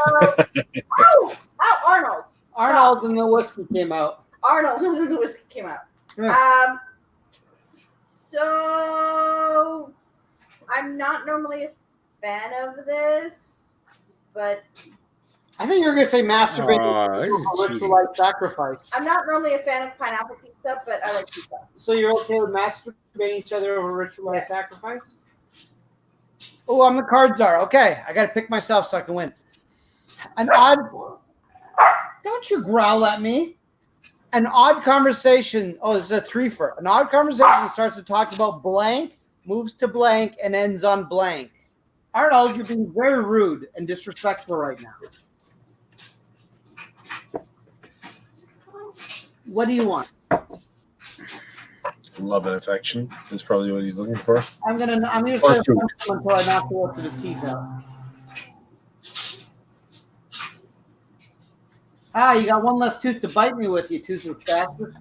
Arnold.
Arnold and the whiskey came out.
Arnold and then the whiskey came out.
Yeah.
So I'm not normally a fan of this, but
I think you were going to say masturbate
this is cheating.
ritualized sacrifice.
I'm not normally a fan of pineapple pizza, but I like pizza.
So you're okay with masturbating each other over ritualized sacrifice? Oh, I'm the card czar. Okay, I got to pick myself so I can win. An odd... Don't you growl at me. An odd conversation. Oh, this is a threefer. An odd conversation starts to talk about blank, moves to blank, and ends on blank. Arnold, you're being very rude and disrespectful right now. What do you want?
Love and affection is probably what he's looking for.
I'm gonna say until I knock the rest of his teeth out. Ah, you got one less tooth to bite me with, you toothless bastard.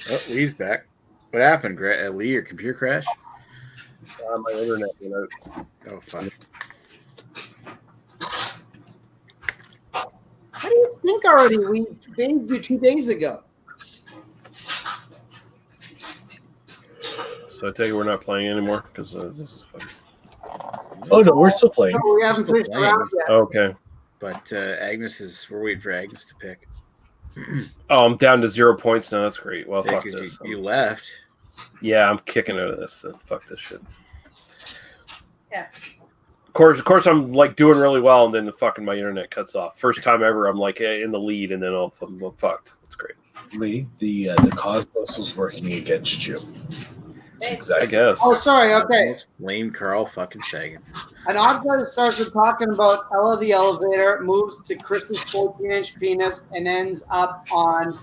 Oh, Lee's back. What happened, Lee? Your computer crash?
My internet,
Oh, fuck.
How do you think already? We bathed you 2 days ago.
So I take it we're not playing anymore because this is fun.
Oh no, we're still playing.
No, we haven't finished the round yet.
Okay.
But we're waiting for Agnes to pick.
Oh, I'm down to 0 points now. That's great. Well, fuck this.
You left.
Yeah, I'm kicking out of this. So fuck this shit.
Yeah.
Of course, I'm like doing really well, and then my internet cuts off. First time ever, I'm like in the lead, and then I'm fucked. That's great.
Lee, the cosmos was working against you.
Exactly. I guess.
Oh, sorry. Okay.
Let's blame Carl fucking Sagan.
An odd guy starts with talking about Ella the elevator, moves to Chris's 14-inch penis, and ends up on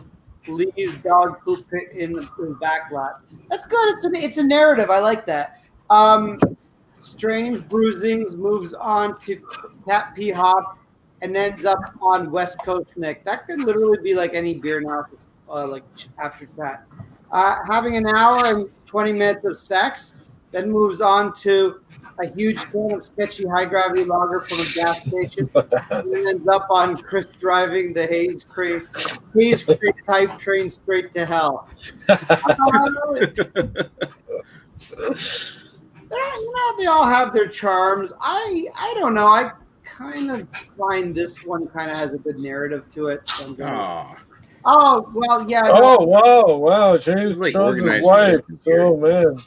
Lee's dog poop in the back lot. That's good. It's a narrative. I like that. Strange bruisings moves on to Cat P Hops and ends up on West Coast Nick. That could literally be like any beer now, like after chat. Having an hour and 20 minutes of sex, then moves on to a huge can of sketchy high-gravity lager from a gas station, and ends up on Chris driving the Hayes Creek hype train straight to hell. They all have their charms. I don't know. I kind of find this one kind of has a good narrative to it. So I'm gonna... Oh, well, yeah.
Oh, wow. James like organized wife. Oh, man.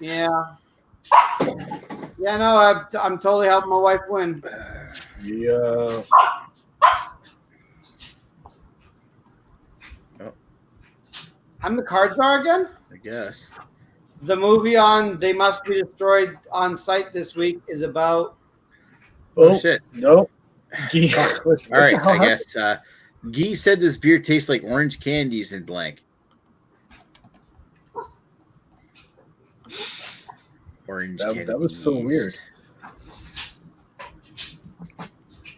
Yeah. Yeah, no, I'm totally helping my wife win.
Yeah.
I'm the card czar again?
I guess.
The movie on They Must Be Destroyed on Sight this week is about...
Oh shit.
Nope.
All right, I guess... Guy said this beer tastes like orange candies in blank. Orange candies.
That was so weird.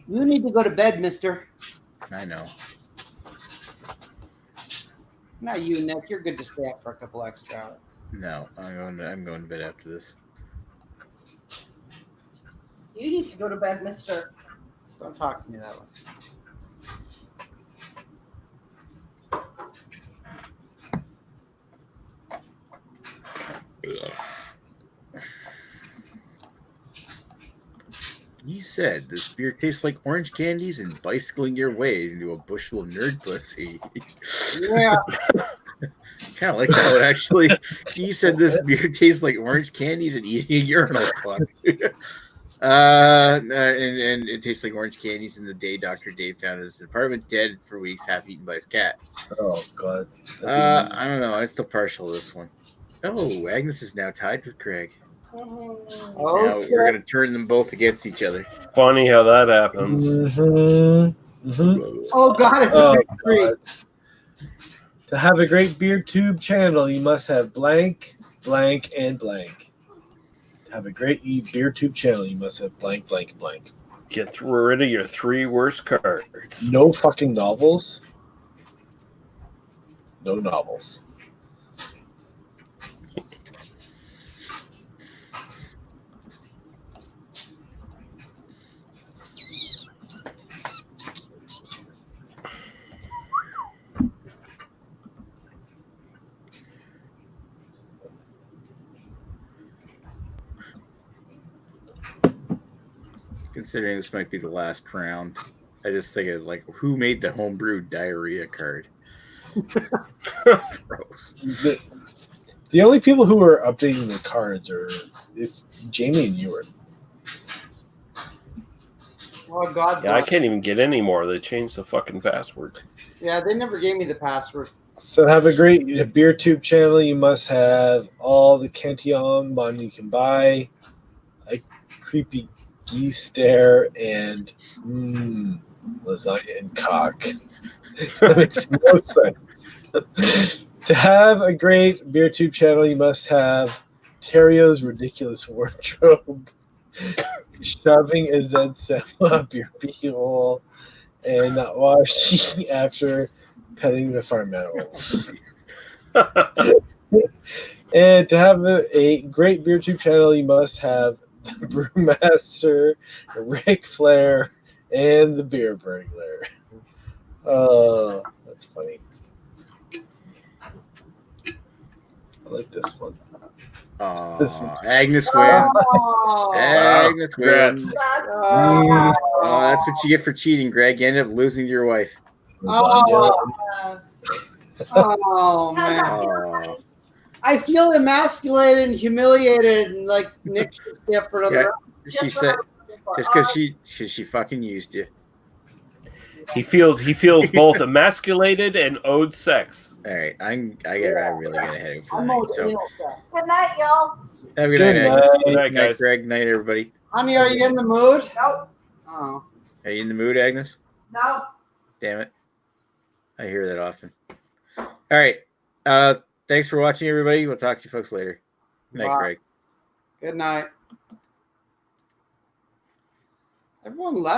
You need to go to bed, mister.
I know.
Not you, Nick. You're good to stay up for a couple extra hours.
No, I'm going to bed after this.
You need to go to bed, mister.
Don't talk to me that way.
You said this beer tastes like orange candies and bicycling your way into a bushel of nerd pussy.
Yeah.
Kind of like that one, actually. You said this beer tastes like orange candies and eating a urinal plug. And it tastes like orange candies in the day Dr. Dave found his apartment dead for weeks, half eaten by his cat.
Oh, God.
I don't know. I'm still partial to this one. Oh, Agnes is now tied with Craig.
Oh,
now we're going to turn them both against each other.
Funny how that happens.
Mm-hmm. Mm-hmm.
Oh, God, it's a big treat.
To have a great beer tube channel, you must have blank, blank, and blank. To have a great beer tube channel, you must have blank, blank, and blank.
Get rid of your 3 worst cards.
No fucking novels. No novels.
considering this might be the last round, I just think of like who made the homebrew diarrhea card. Gross.
The only people who are updating the cards it's Jamie and Ewan.
Oh God!
Yeah, I can't even get any more. They changed the fucking password.
Yeah, they never gave me the password.
So have a great beer tube channel. You must have all the Cantillon bun you can buy, a creepy geese stare, and lasagna and cock. That makes no sense. To have a great beer tube channel, you must have Terio's ridiculous wardrobe, shoving a Zed sample up your pee hole, and not washing after petting the farm animals. And to have a great beer tube channel, you must have the Brewmaster, Ric Flair, and the Beer Burglar. Oh, that's funny. I like this one.
Agnes wins.
Oh,
Agnes wins.
oh,
That's what you get for cheating, Greg. You end up losing to your wife.
oh, oh, man.
Oh.
I feel emasculated and humiliated, and like Nick should stay up for another round.
She said just because she fucking used you.
He feels both emasculated and owed sex.
All right, I really gotta head for the night. So
Good night, y'all.
have a good night,
Good
Agnes.
night,
Good night,
guys.
Greg. Night, everybody.
Honey, are you in the mood?
Nope.
Oh,
Are you in the mood, Agnes?
No.
Damn it. I hear that often. All right. Thanks for watching, everybody. We'll talk to you folks later. Good night,
Bye.
Greg.
good night. Everyone left.